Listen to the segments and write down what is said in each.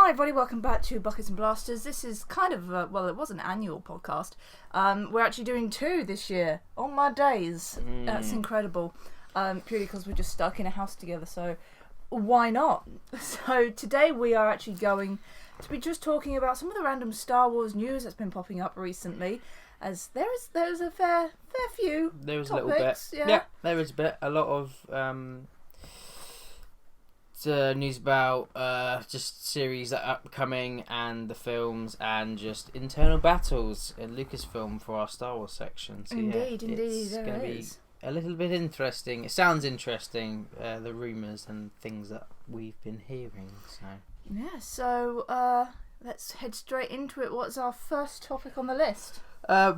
Hi everybody, welcome back to Buckets and Blasters. This is kind of, it was an annual podcast. We're actually doing 2 this year, on my days. That's incredible. Purely because we're just stuck in a house together, so why not? So today we are actually going to be just talking about some of the random Star Wars news that's been popping up recently, as there's a fair few There was topics, a little bit. yeah, there was a bit. A lot of news about just series that are upcoming and the films and just internal battles in Lucasfilm for our Star Wars section. So indeed, it's there going to be a little bit interesting. It sounds interesting, the rumours and things that we've been hearing. So let's head straight into it. What's our first topic on the list?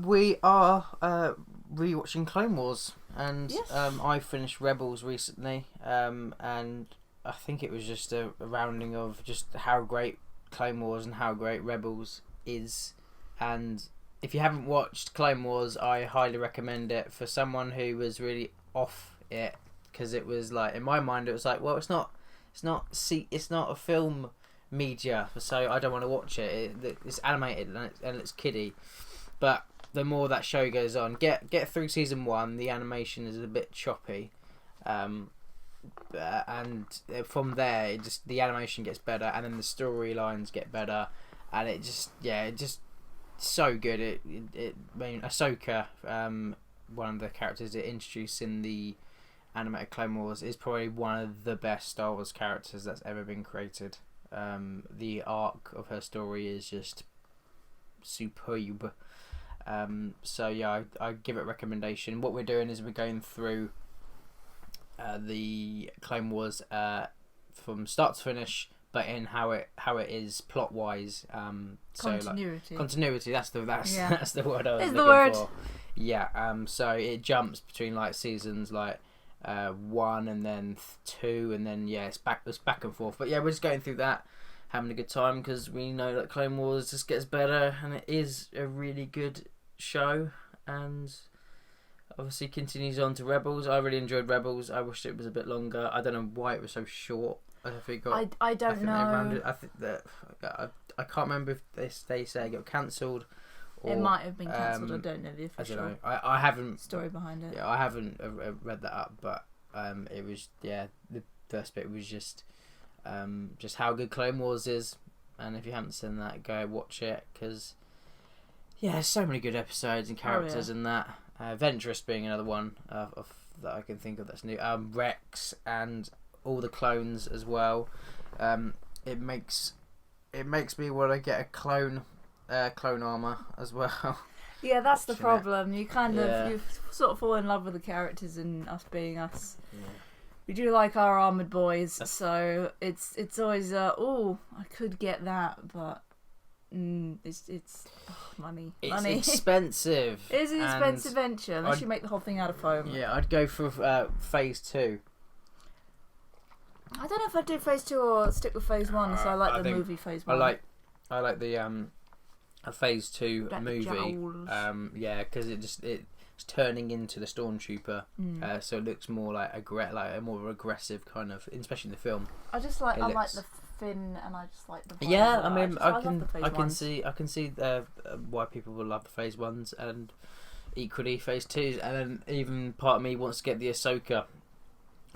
We are rewatching Clone Wars, and Yes. I finished Rebels recently, and I think it was just a rounding of just how great Clone Wars and how great Rebels is. And if you haven't watched Clone Wars, I highly recommend it for someone who was really off it, because it was like, in my mind, it was like, well, it's not a film media, so I don't want to watch it. It's animated and it's kiddie. But the more that show goes on, get through season 1, the animation is a bit choppy. And from there, the animation gets better, and then the storylines get better, and it just so good. Ahsoka, one of the characters it introduced in the animated Clone Wars, is probably one of the best Star Wars characters that's ever been created. The arc of her story is just superb. So yeah, I give it a recommendation. What we're doing is we're going through the Clone Wars from start to finish, but in how it is plot wise. Continuity. That's the word I was looking for. Yeah. So it jumps between like seasons like 1 and then 2, and then it's back and forth. But yeah, we're just going through that, having a good time, because we know that Clone Wars just gets better, and it is a really good show. And obviously continues on to Rebels. I really enjoyed Rebels. I wished it was a bit longer. I don't know why it was so short. I don't know. I think that I can't remember if they say it got cancelled. It might have been cancelled. I don't know the official. I don't know. I haven't story behind it. Yeah, I haven't read that up, but it was the first bit was just how good Clone Wars is, and if you haven't seen that, go watch it, because there's so many good episodes and characters in that. Ventress being another one of that I can think of that's new. Rex and all the clones as well. It makes me want to get a clone armor as well. Yeah, that's the problem. You you sort of fall in love with the characters, and us being us. Yeah. We do like our armored boys, so it's always I could get that, but it's money. It's expensive. It's an expensive venture, unless you make the whole thing out of foam. Yeah, I'd go for phase 2. I don't know if I'd do phase 2 or stick with phase 1. So I like the movie phase 1. I like the a phase 2 movie. Because it's turning into the stormtrooper. So it looks more like a more aggressive kind of, especially in the film. I like the Finn, and I just like the vibe. Yeah, I mean, I can see why people will love the phase 1s, and equally phase 2s, and then even part of me wants to get the Ahsoka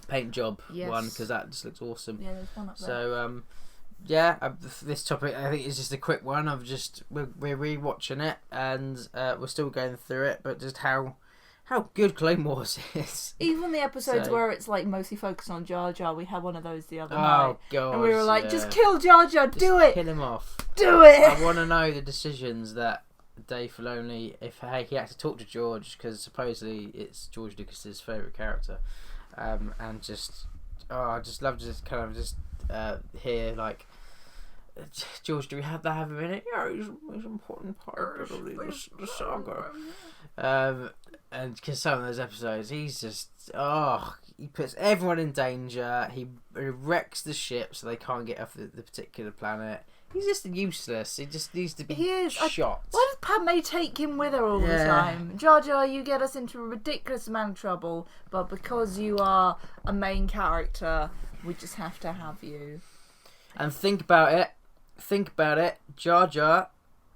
paint job one, because that just looks awesome. Yeah, there's one up there. So this topic I think is just a quick one. We're rewatching it, and we're still going through it, but just how good Clone Wars is. Even the episodes where it's like mostly focused on Jar Jar, we had one of those the other night. Oh god! And we were like, just kill Jar Jar, do it, kill him off, do it. I want to know the decisions that Dave Filoni, if he had to talk to George, because supposedly it's George Lucas's favourite character, and I just love to just kind of just hear like, George, do we have to have him in it? Yeah, he's an important part of the saga. And because some of those episodes, he's just he puts everyone in danger. He wrecks the ship so they can't get off the particular planet. He's just useless. He just needs to be shot. Why does Padme take him with her all the time? Jar Jar, you get us into a ridiculous amount of trouble, but because you are a main character, we just have to have you. And think about it. think about it. Jar Jar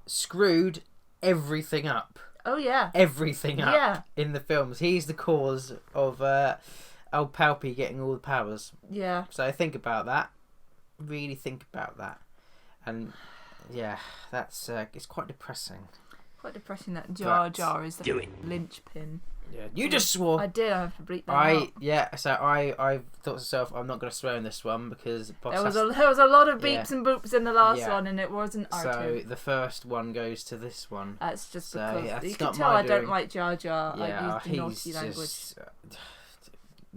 screwed everything up. Oh yeah. Everything up in the films. He's the cause of old Palpy getting all the powers. Yeah. So think about that. Really think about that. And yeah, that's it's quite depressing. Quite depressing that Jar Jar is the linchpin. Yeah, you just swore. I did. I have to bleep that out. Yeah. So I thought to myself, I'm not going to swear in this one because there was a lot of beeps and boops in the last one, and it wasn't R2. So the first one goes to this one. That's just because you can not tell I doing. don't like Jar Jar. Yeah, I use the naughty language. Just,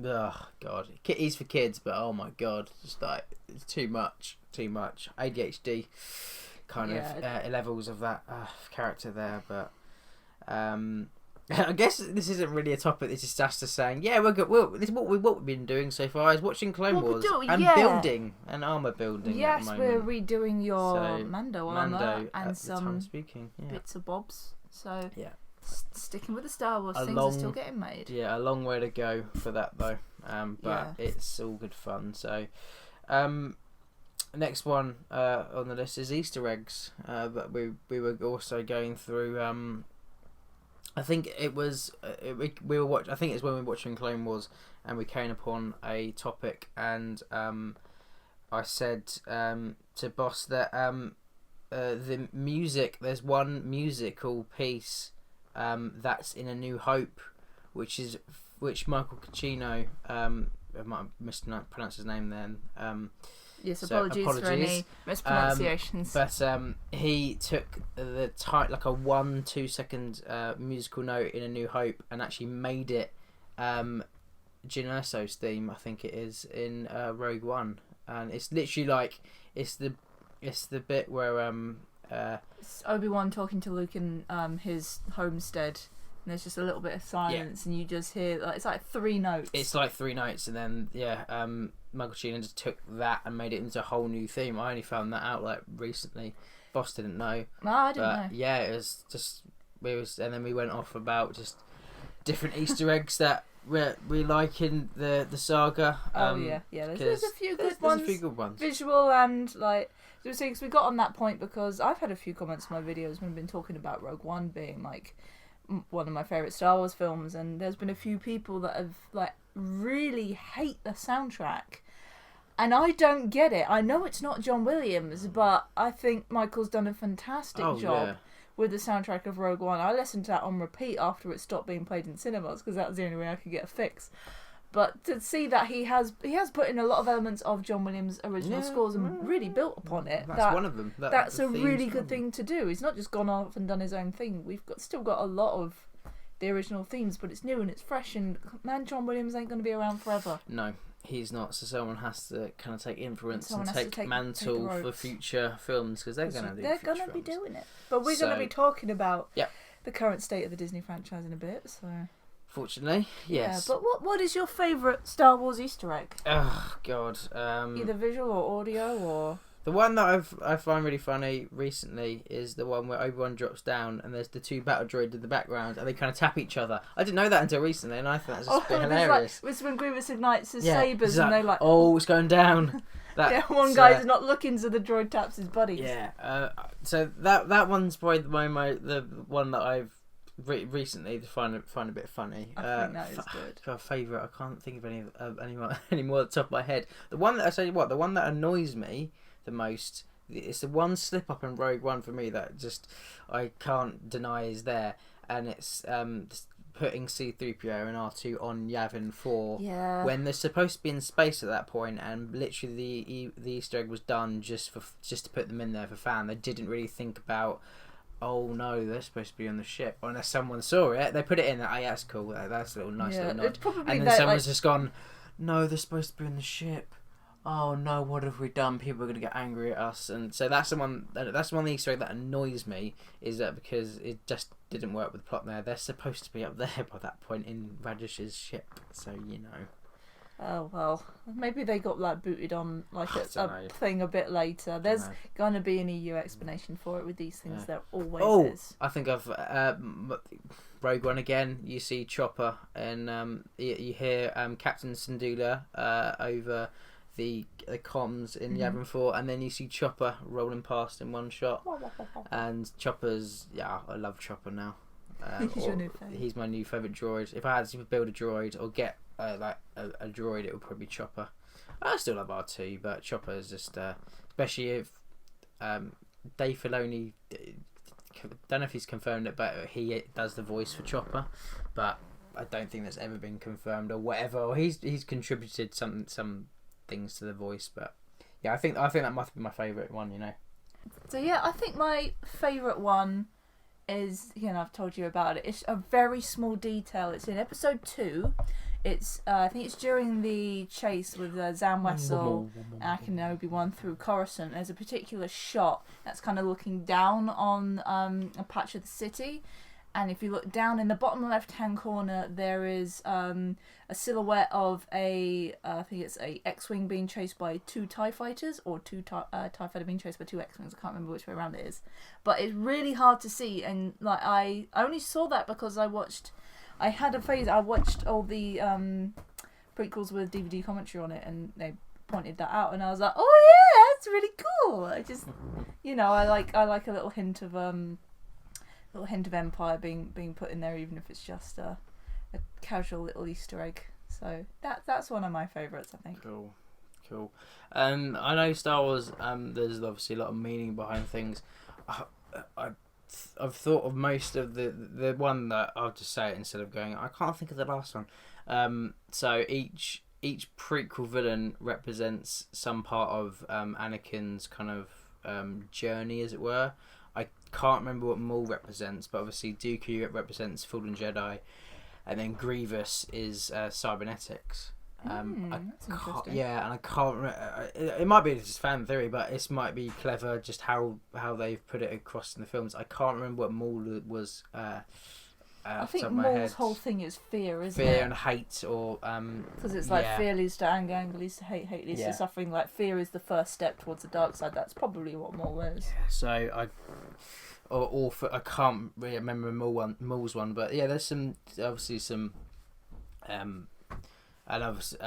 oh god, he's for kids, but oh my god, just like it's too much. ADHD kind of levels of that character there, but I guess this isn't really a topic. This is just saying, yeah, this is what we've been doing so far is watching Clone Wars and building and armor building. Yes, we're redoing your Mando armor and some bits of bobs. So yeah, sticking with the Star Wars things are still getting made. Yeah, a long way to go for that though. But it's all good fun. So, next one on the list is Easter eggs. But we were also going through. I think it was we were watching. I think it's when we were watching Clone Wars, and we came upon a topic, and I said to Boss that the music. There's one musical piece that's in A New Hope, which Michael Giacchino. I might have mispronounced his name then. Yes, apologies for any mispronunciations. But he took the like a 1-2 second musical note in A New Hope and actually made it Jyn Erso's theme, I think it is, in Rogue One, and it's literally like it's the bit where it's Obi-Wan talking to Luke in his homestead. And there's just a little bit of silence, and you just hear it's like 3 notes. It's like 3 notes, and then Michael Giacchino just took that and made it into a whole new theme. I only found that out like recently. Boss didn't know. No, I didn't know. Yeah, it was just and then we went off about just different Easter eggs that we like in the saga. There's a few good ones. Visual and like. Because we got on that point because I've had a few comments in my videos when I've been talking about Rogue One being like one of my favourite Star Wars films, and there's been a few people that have like really hate the soundtrack, and I don't get it. I know it's not John Williams, but I think Michael's done a fantastic job with the soundtrack of Rogue One. I listened to that on repeat after it stopped being played in cinemas because that was the only way I could get a fix. But to see that he has put in a lot of elements of John Williams' original scores and really built upon it. That's one of them. That's a really good thing to do. He's not just gone off and done his own thing. We've still got a lot of the original themes, but it's new and it's fresh. And man, John Williams ain't going to be around forever. No, he's not. So someone has to kind of take influence and take mantle for future films because they're going to be doing it. But we're going to be talking about the current state of the Disney franchise in a bit. So. Fortunately, yes. Yeah, but what is your favourite Star Wars Easter egg? Oh God. Either visual or audio or. The one that I find really funny recently is the one where Obi-Wan drops down and there's the 2 battle droids in the background and they kind of tap each other. I didn't know that until recently, and I thought that's just hilarious. It's when Grievous ignites his sabers and they're like, oh, it's going down. One guy's not looking, so the droid taps his buddies. Yeah. So that one's probably the one that I've recently find a bit funny. I think that is good. For a favourite, I can't think of any more at the top of my head. The one that the one that annoys me the most, it's the one slip up in Rogue One for me that just I can't deny is there, and it's putting C-3PO and R2 on Yavin 4 when they're supposed to be in space at that point, and literally the Easter egg was done just to put them in there for fan. They didn't really think about, oh no, they're supposed to be on the ship. Or unless someone saw it, they put it in. That's cool. That's a little nice little nod. And then someone's just gone, no, they're supposed to be on the ship. Oh no, what have we done? People are going to get angry at us. And so that's the one Easter egg that annoys me, is that because it just didn't work with the plot there. They're supposed to be up there by that point in Radish's ship. So, you know. Oh well, maybe they got like booted on like a thing a bit later. There's going to be an EU explanation for it with these things. There always is. I think of Rogue One again. You see Chopper and you hear Captain Syndulla over the comms in Yavin 4, and then you see Chopper rolling past in one shot. And Chopper's, I love Chopper now. He's your new favourite. He's my new favourite droid. If I had to build a droid or get a droid, it would probably be Chopper. I still love R2, but Chopper is just, especially if Dave Filoni, don't know if he's confirmed it, but he does the voice for Chopper, but I don't think that's ever been confirmed or whatever. Or he's contributed some things to the voice, but yeah, I think that must be my favourite one. So yeah, I think my favourite one is, I've told you about it. It's a very small detail. It's in episode 2. It's I think it's during the chase with Zam Wessel and Anakin and Obi-Wan through Coruscant. There's a particular shot that's kind of looking down on a patch of the city, and if you look down in the bottom left-hand corner, there is a silhouette of I think it's a X-wing being chased by 2 TIE fighters, or 2 TIE fighter being chased by 2 X-wings. I can't remember which way around it is, but it's really hard to see. And like I only saw that because I had a phase. I watched all the prequels with DVD commentary on it, and they pointed that out, and I was like, "Oh yeah, that's really cool." I just, I like a little hint of Empire being put in there, even if it's just a casual little Easter egg. So that's one of my favourites, I think. Cool. I know Star Wars. There's obviously a lot of meaning behind things. I've thought of most of the one that I'll just say it instead of going. I can't think of the last one. So each prequel villain represents some part of Anakin's kind of journey, as it were. I can't remember what Maul represents, but obviously Dooku represents Fallen Jedi, and then Grievous is cybernetics. That's interesting. Yeah, and I can't remember. It might be just fan theory, but it might be clever just how they've put it across in the films. I can't remember what Maul was. I think Maul's whole thing is fear, isn't it? Fear and hate, or because it's like fear leads to anger leads to hate leads to suffering. Like fear is the first step towards the dark side. That's probably what Maul is. Yeah, so I can't really remember Maul's one, but yeah, there's obviously some. And obviously,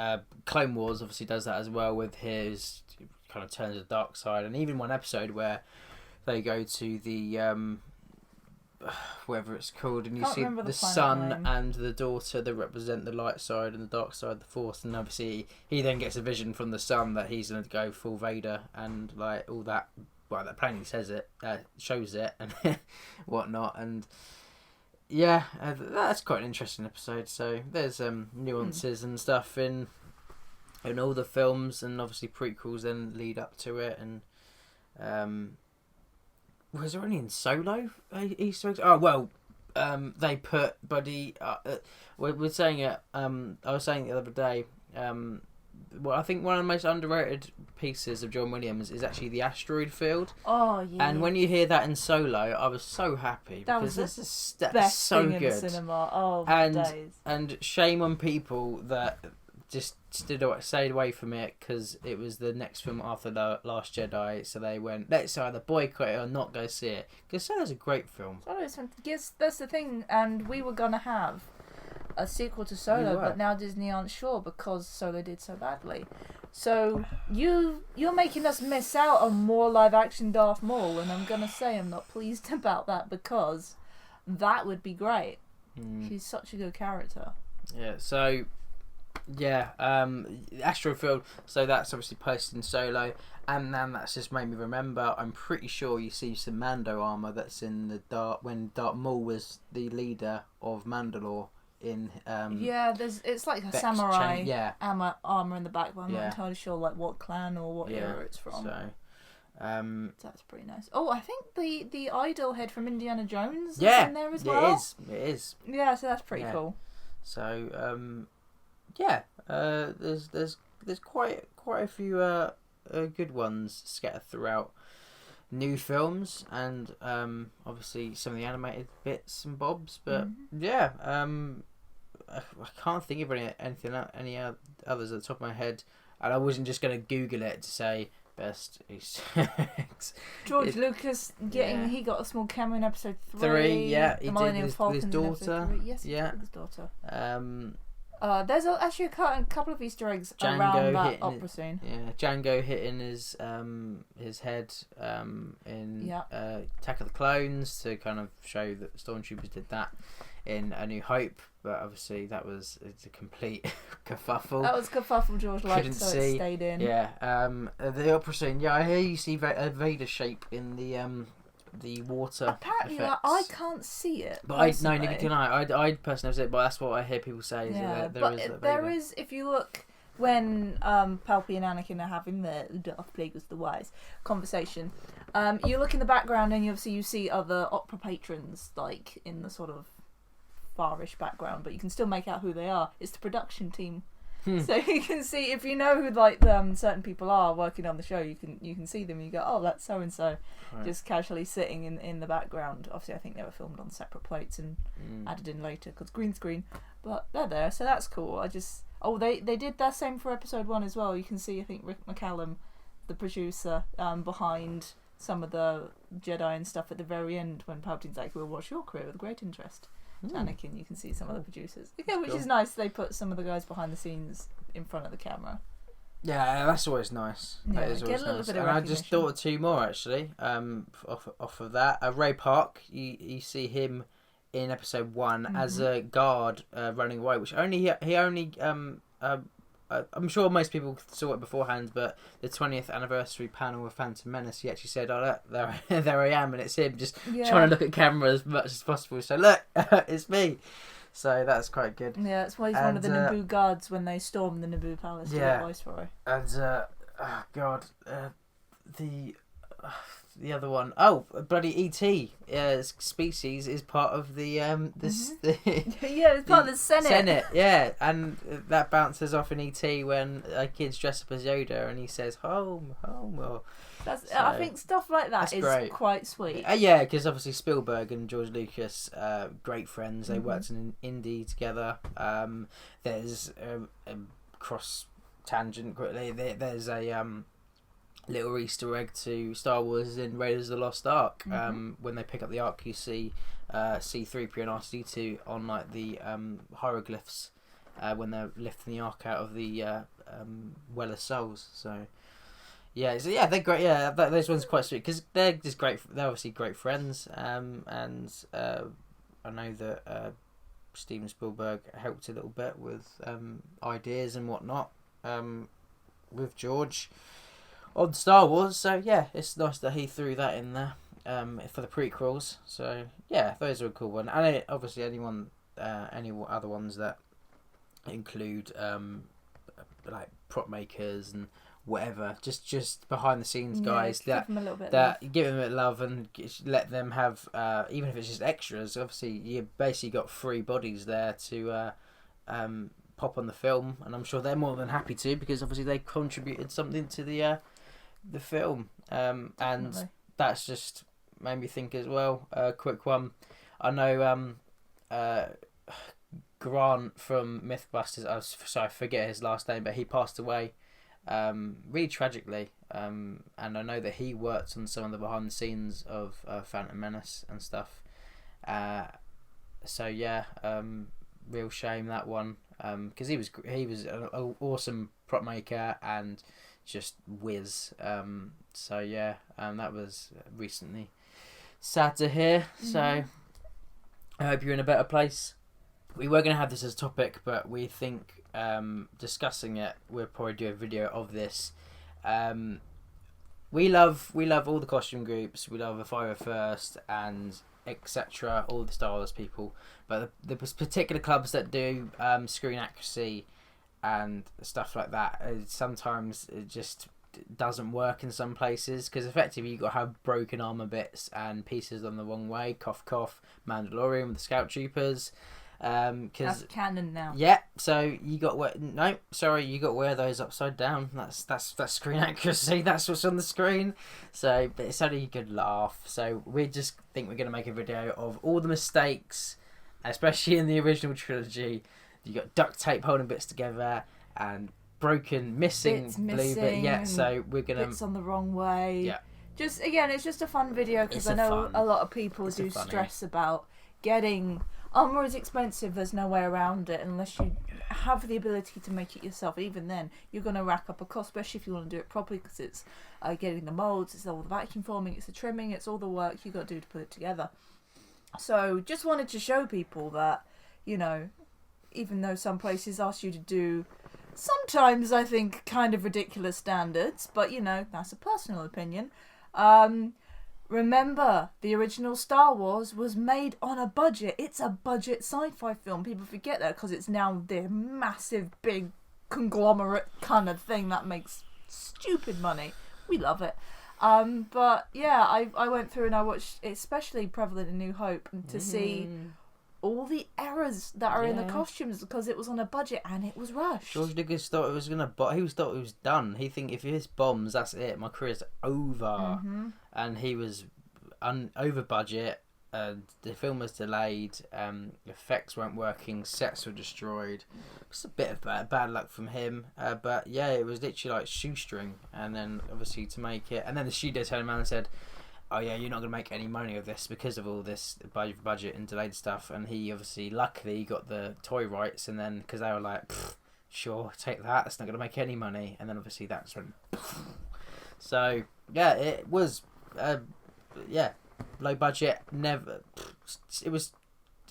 Clone Wars obviously does that as well with his kind of turns to the dark side, and even one episode where they go to the whatever it's called, and you see the son and the daughter that represent the light side and the dark side, the Force, and obviously he then gets a vision from the son that he's going to go full Vader and like all that. Well, that plainly says it, shows it, and whatnot, and. Yeah, that's quite an interesting episode. So there's nuances and stuff in all the films, and obviously prequels then lead up to it. And was there any in Solo Easter eggs? Oh well, they put Buddy. We're saying it. I was saying it the other day. Well, I think one of the most underrated pieces of John Williams is actually the asteroid field. Oh yeah! And when you hear that in Solo, I was so happy because that's best so thing good. In the cinema. Oh, days. And shame on people that just stayed away from it because it was the next film after The Last Jedi, so they went, let's either boycott it or not go see it. Because Solo's a great film. Yes, that's the thing, and we were gonna have a sequel to Solo, but now Disney aren't sure because Solo did so badly. So you're making us miss out on more live action Darth Maul, and I'm gonna say I'm not pleased about that because that would be great. He's such a good character. Yeah. So yeah, Astro Field. So that's obviously posted in Solo, and then that's just made me remember. I'm pretty sure you see some Mando armor that's in the when Darth Maul was the leader of Mandalore. In it's like a Beck's samurai armor in the back, but I'm not entirely sure like what clan or what era it's from. So, that's pretty nice. Oh, I think the idol head from Indiana Jones is in there as well. It is. Yeah, so that's pretty cool. So there's quite a few good ones scattered throughout new films, and obviously some of the animated bits and bobs, but I can't think of any others at the top of my head, and I wasn't just going to Google it to say best Easter eggs. George Lucas he got a small cameo in episode 3. He the Millennium did Falcon his daughter. Yes, he did with his daughter. There's actually a couple of Easter eggs around that opera scene. Yeah, Django hitting his head in Attack of the Clones to kind of show that Stormtroopers did that in A New Hope, but obviously it's a complete kerfuffle. That was kerfuffle. George liked, so it stayed in. Yeah, the opera scene. Yeah, I hear you see a Vader shape in the water. Apparently, I can't see it. But neither can I. I personally have seen it, but that's what I hear people say. Yeah, there is. If you look when Palpy and Anakin are having their Darth Plagueis the Wise conversation, you look in the background and you see other opera patrons like in the sort of farish background, but you can still make out who they are. It's the production team. So you can see, if you know who certain people are working on the show, you can see them and you go, oh, that's so and so, just casually sitting in the background. Obviously I think they were filmed on separate plates and added in later because green screen, but they're there, so that's cool. They did that same for episode 1 as well. You can see, I think, Rick McCallum, the producer, behind some of the Jedi and stuff at the very end when Palpatine's like, we'll watch your career with great interest. Anakin, you can see some of the producers. Yeah, which is nice. They put some of the guys behind the scenes in front of the camera. Yeah, that's always nice. Yeah, that is always get a little nice. bit of and I just thought of 2 more actually. Off of that, Ray Park. You see him in episode 1 as a guard running away, which he only I'm sure most people saw it beforehand, but the 20th anniversary panel of Phantom Menace, he actually said, "Oh, look, there I am," and it's him just trying to look at camera as much as possible. So look, it's me. So that's quite good. Yeah, that's why he's one of the Naboo guards when they storm the Naboo Palace to the Viceroy. And the other one, bloody E.T. Species is part of the it's part of the Senate. Yeah, and that bounces off in E.T. when kids dress up as Yoda and he says home. Or, I think stuff like that is great. Quite sweet. Yeah, because obviously Spielberg and George Lucas, great friends. They worked in Indy together. There's a cross tangent quickly. There's a little Easter egg to Star Wars in Raiders of the Lost Ark. When they pick up the Ark, you see C-3PO and R2-D2 on like the hieroglyphs when they're lifting the Ark out of the Well of Souls. So they're great. Yeah, those ones are quite sweet because they're just great. They're obviously great friends. And I know that Steven Spielberg helped a little bit with ideas and whatnot with George on Star Wars, so yeah, it's nice that he threw that in there for the prequels. So yeah, those are a cool one. And obviously any other ones that include like prop makers and whatever, just behind the scenes guys give them a little bit give them a bit of love and let them have even if it's just extras. Obviously, you basically got 3 bodies there to pop on the film, and I'm sure they're more than happy to because obviously they contributed something to the film, and that's just made me think as well. Quick one, I know Grant from Mythbusters, I forget his last name, but he passed away really tragically, and I know that he worked on some of the behind the scenes of Phantom Menace and stuff, so yeah, real shame that one, because he was an awesome prop maker and just whiz. So yeah, that was recently sad to hear. So I hope you're in a better place. We were going to have this as a topic, but we think discussing it, we'll probably do a video of this. We love all the costume groups. We love the Fire First and etc. All the Star Wars people, but the particular clubs that do screen accuracy and stuff like that, sometimes it just doesn't work in some places because effectively you've got to have broken armor bits and pieces on the wrong way. Cough cough. Mandalorian with the Scout Troopers. That's canon now. Yeah, so you got you got to wear those upside down. That's screen accuracy. That's what's on the screen. So, but it's only a good laugh. So we just think we're gonna make a video of all the mistakes, especially in the original trilogy. You got duct tape holding bits together and broken, missing blue bit. Yeah, so we're gonna bits on the wrong way. Yeah. It's just a fun video because I know a lot of people do stress about getting armor is expensive. There's no way around it unless you have the ability to make it yourself. Even then, you're going to rack up a cost, especially if you want to do it properly, because it's getting the molds, it's all the vacuum forming, it's the trimming, it's all the work you got to do to put it together. So just wanted to show people that, you know, even though some places ask you to do sometimes, I think, kind of ridiculous standards, but, you know, that's a personal opinion. Remember, the original Star Wars was made on a budget. It's a budget sci-fi film. People forget that because it's now the massive, big, conglomerate kind of thing that makes stupid money. We love it. But, yeah, I went through and I watched, especially prevalent in New Hope, and to see all the errors that are in the costumes because it was on a budget and it was rushed. George Lucas thought it was thought it was done. He think if this bombs, that's it. My career's over. And he was over budget. The film was delayed. Effects weren't working. Sets were destroyed. It's a bit of bad luck from him. But yeah, it was literally like shoestring. And then obviously to make it, and then the studio turned around and said, "Oh yeah, you're not going to make any money of this because of all this budget and delayed stuff." And he obviously, luckily, got the toy rights, and then because they were like, "Sure, take that. It's not going to make any money." And then obviously that's when. So yeah, it was, low budget. Never.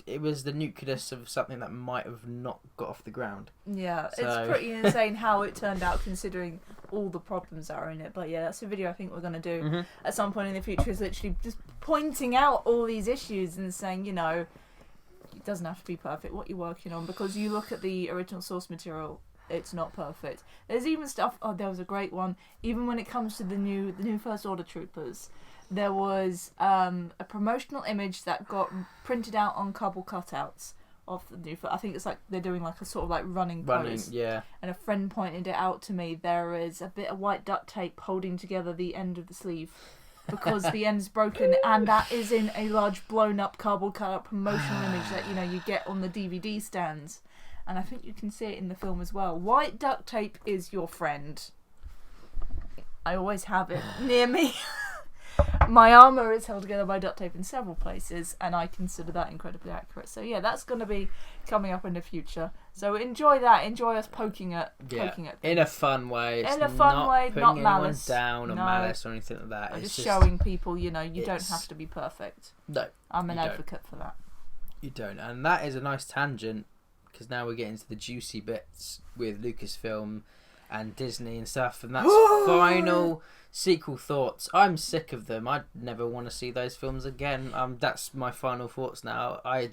It was the nucleus of something that might have not got off the ground. Yeah, so it's pretty insane how it turned out considering all the problems that are in it. But yeah, that's a video I think we're going to do at some point in the future, is literally just pointing out all these issues and saying, you know, it doesn't have to be perfect what you're working on, because you look at the original source material, it's not perfect. There's even stuff, there was a great one, even when it comes to the new First Order troopers. There was a promotional image that got printed out on cardboard cutouts of the new. I think it's like they're doing like a sort of like running pose. Yeah. And a friend pointed it out to me. There is a bit of white duct tape holding together the end of the sleeve because the end's broken, and that is in a large blown up cardboard cutout promotional image that, you know, you get on the DVD stands. And I think you can see it in the film as well. White duct tape is your friend. I always have it near me. My armour is held together by duct tape in several places, and I consider that incredibly accurate. So yeah, that's going to be coming up in the future. So enjoy that. Enjoy us poking at things. In a fun way. It's in a fun way, not malice. Down or malice or anything like that. It's just showing people, you know, you don't have to be perfect. No. I'm an advocate for that. You don't. And that is a nice tangent, because now we're getting to the juicy bits with Lucasfilm and Disney and stuff, and that's final sequel thoughts. I'm sick of them. I'd never want to see those films again. That's my final thoughts now. I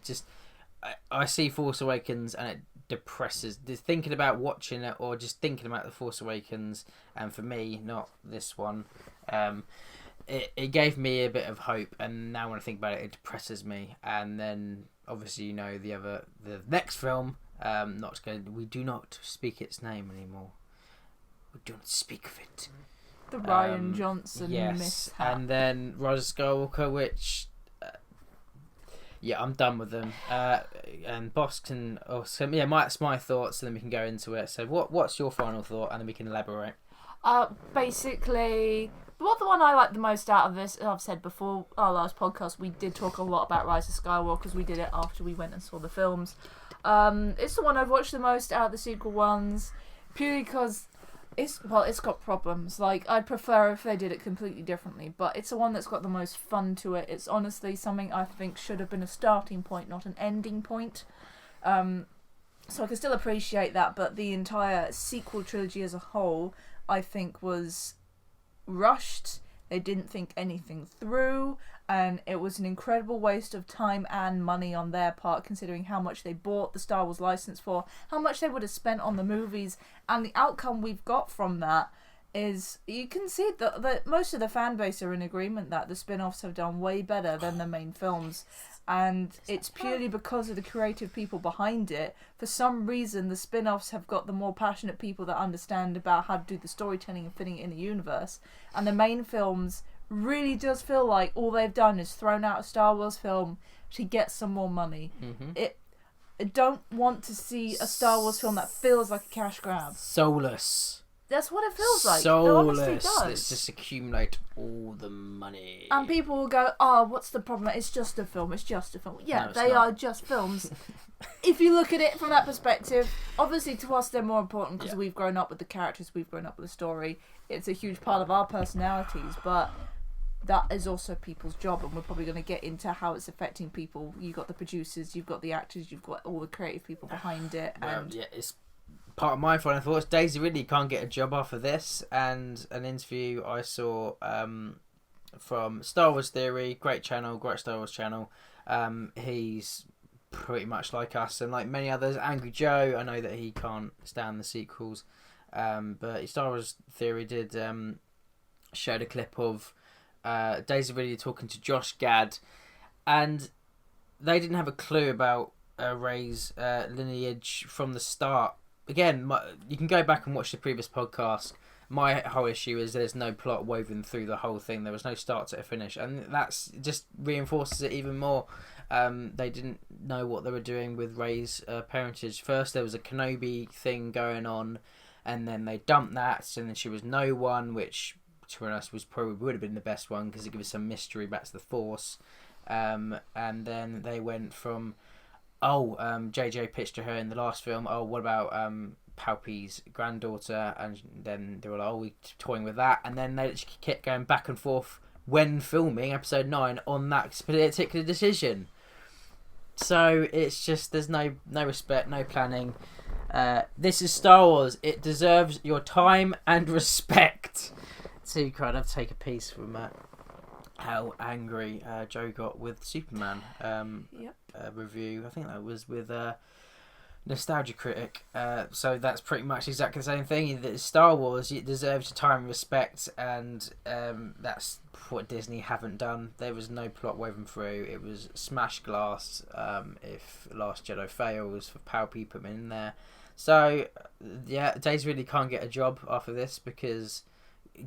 see Force Awakens and it depresses. Thinking about watching it or just thinking about the Force Awakens, and for me, not this one. It gave me a bit of hope, and now when I think about it, it depresses me. And then obviously, you know, the next film. We do not speak its name anymore. We do not speak of it. The Rian Johnson mishap. And then Rise of Skywalker, which I'm done with them. And Boss can also, that's my thoughts, and then we can go into it. So what's your final thought, and then we can elaborate. Basically, the one I like the most out of this, I've said before, our last podcast, we did talk a lot about Rise of Skywalker because we did it after we went and saw the films. It's the one I've watched the most out of the sequel ones, purely because it's got problems. Like, I'd prefer if they did it completely differently, but it's the one that's got the most fun to it. It's honestly something I think should have been a starting point, not an ending point. So I can still appreciate that, but the entire sequel trilogy as a whole, I think, was rushed. They didn't think anything through, and it was an incredible waste of time and money on their part, considering how much they bought the Star Wars license for, how much they would have spent on the movies, and the outcome we've got from that is, you can see that most of the fan base are in agreement that the spin-offs have done way better than the main films, and it's purely because of the creative people behind it. For some reason, the spin-offs have got the more passionate people that understand about how to do the storytelling and fitting it in the universe, and the main films really does feel like all they've done is thrown out a Star Wars film to get some more money. I don't want to see a Star Wars film that feels like a cash grab. Soulless. That's what it feels like. It honestly Soulless. does. Let's just accumulate all the money. And people will go, "Oh, what's the problem? It's just a film. It's just a film." Yeah, No, they are just films. If you look at it from that perspective, obviously to us they're more important because we've grown up with the characters, we've grown up with the story. It's a huge part of our personalities, but that is also people's job, and we're probably going to get into how it's affecting people. You've got the producers, you've got the actors, you've got all the creative people behind it. And yeah, it's part of my final thoughts. Daisy Ridley can't get a job off of this, and an interview I saw from Star Wars Theory, great channel, great Star Wars channel. He's pretty much like us and like many others. Angry Joe, I know that he can't stand the sequels, but Star Wars Theory did showed a clip of Daisy Ridley talking to Josh Gad, and they didn't have a clue about Rey's lineage from the start. Again, you can go back and watch the previous podcast. My whole issue is there's no plot woven through the whole thing. There was no start to finish, and that's just reinforces it even more. They didn't know what they were doing with Rey's parentage. First, there was a Kenobi thing going on, and then they dumped that, and then she was no one, which to us was probably would have been the best one because it gives some mystery back to the Force. And then they went from JJ pitched to her in the last film, what about Palpy's granddaughter, and then they were like, we're toying with that, and then they just kept going back and forth when filming episode 9 on that particular decision. So it's just there's no respect, no planning. This is Star Wars. It deserves your time and respect. To kind of take a piece from how angry Joe got with Superman review. I think that was with Nostalgia Critic. So that's pretty much exactly the same thing. That Star Wars, it deserves your time and respect, and that's what Disney haven't done. There was no plot woven through. It was smash glass. If Last Jedi fails, for Palpy put them in there. So yeah, Daisy really can't get a job after this because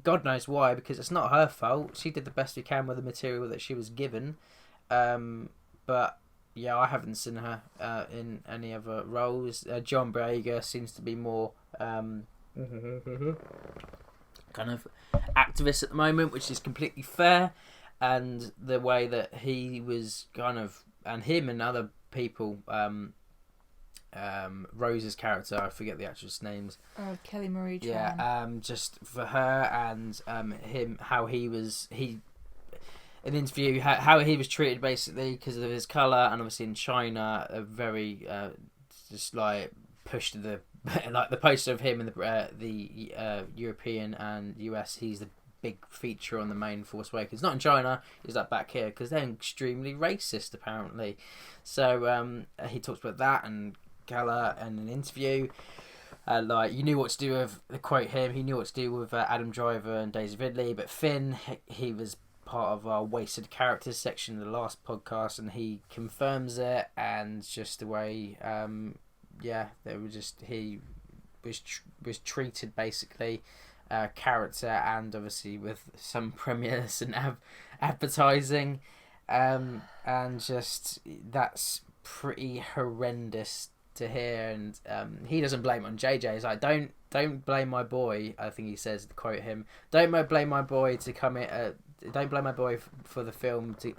God knows why, because it's not her fault. She did the best she can with the material that she was given. But yeah, I haven't seen her in any other roles. John Boyega seems to be more kind of activist at the moment, which is completely fair. And the way that he was kind of, and him and other people, Rose's character, I forget the actress' names. Kelly Marie Tran. Yeah, just for her and him, how he was, an interview, how he was treated basically because of his colour, and obviously in China, a very just like pushed to the like the poster of him in the European and US. He's the big feature on the main Force Awakens. Not in China, is that back here because they're extremely racist apparently. So he talks about that and Gala in an interview. Like you knew what to do with, quote him, he knew what to do with Adam Driver and Daisy Ridley, but Finn, he was part of our wasted characters section of the last podcast, and he confirms it. And just the way they were just, he was treated basically character, and obviously with some premieres and advertising, and just that's pretty horrendous to hear. And he doesn't blame it on JJ. He's like, don't blame my boy, I think he says, to quote him, don't blame my boy to come in, don't blame my boy for the film to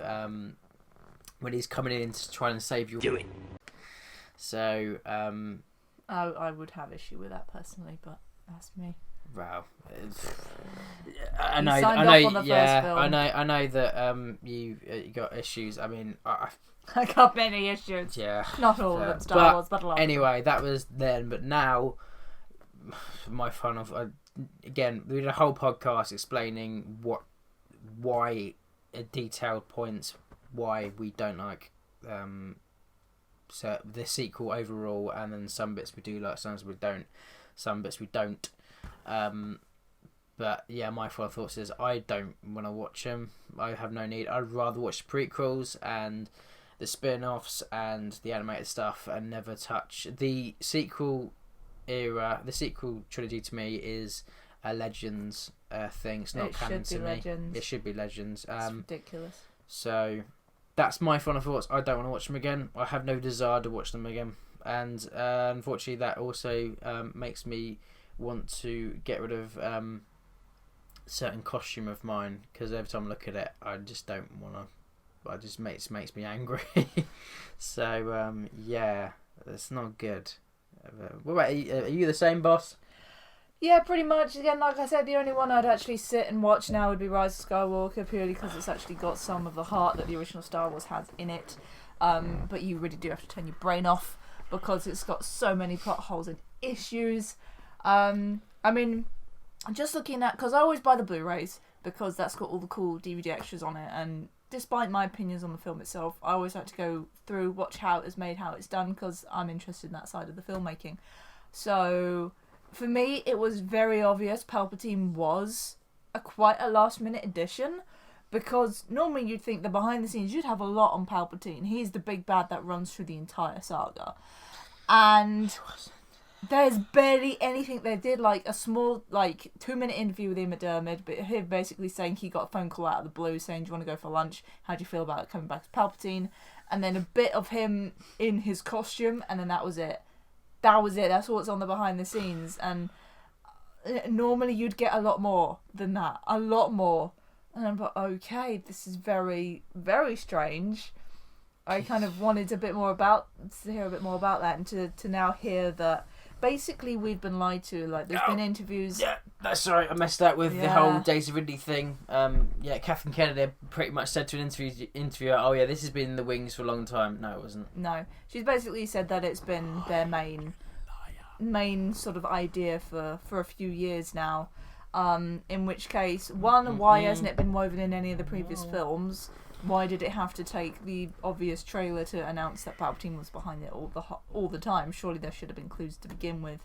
when he's coming in to try and save you. Do it. So I would have issue with that personally, but that's me. Wow. I know that you got issues. I mean, I got many issues. Yeah. Not all of them Star Wars, but a lot. Anyway, that was then, but now my final. Again, we did a whole podcast explaining why detailed points why we don't like so the sequel overall, and then some bits we do like, some bits we don't. But yeah, my final thoughts is I don't want to watch them. I have no need. I'd rather watch the prequels and the spin-offs and the animated stuff and never touch the sequel era. The sequel trilogy to me is a Legends thing. It's not canon to me. Legends. It should be Legends. It's ridiculous. So that's my final thoughts. I don't want to watch them again. I have no desire to watch them again. And unfortunately, that also makes me want to get rid of certain costume of mine, because every time I look at it, I just don't want to. It just makes me angry. So yeah, it's not good. What about are you the same, boss? Yeah, pretty much. Again, like I said, the only one I'd actually sit and watch now would be Rise of Skywalker, purely because it's actually got some of the heart that the original Star Wars has in it. But you really do have to turn your brain off because it's got so many plot holes and issues. I mean, just looking at, because I always buy the Blu-rays because that's got all the cool DVD extras on it, and despite my opinions on the film itself, I always like to go through, watch how it was made, how it's done, because I'm interested in that side of the filmmaking. So for me, it was very obvious Palpatine was quite a last-minute addition, because normally you'd think that behind the scenes you'd have a lot on Palpatine. He's the big bad that runs through the entire saga. And there's barely anything. They did like a small 2-minute interview with him at Dermid, but him basically saying he got a phone call out of the blue saying, "Do you want to go for lunch? How do you feel about coming back as Palpatine?" And then a bit of him in his costume, and then that was it. That's what's on the behind the scenes. And normally you'd get a lot more than that. A lot more. And I'm like, okay, this is very, very strange. I kind of wanted to hear a bit more about that, and to now hear that basically we've been lied to. Like, there's been interviews. Yeah, that's sorry, I messed up with the whole Daisy Ridley thing. Catherine Kennedy pretty much said to an interviewer, "Oh yeah, this has been in the wings for a long time." No, it wasn't. No, she's basically said that it's been their main sort of idea for a few years now. In which case, why hasn't it been woven in any of the previous films? Why did it have to take the obvious trailer to announce that Palpatine was behind it all the time? Surely there should have been clues to begin with.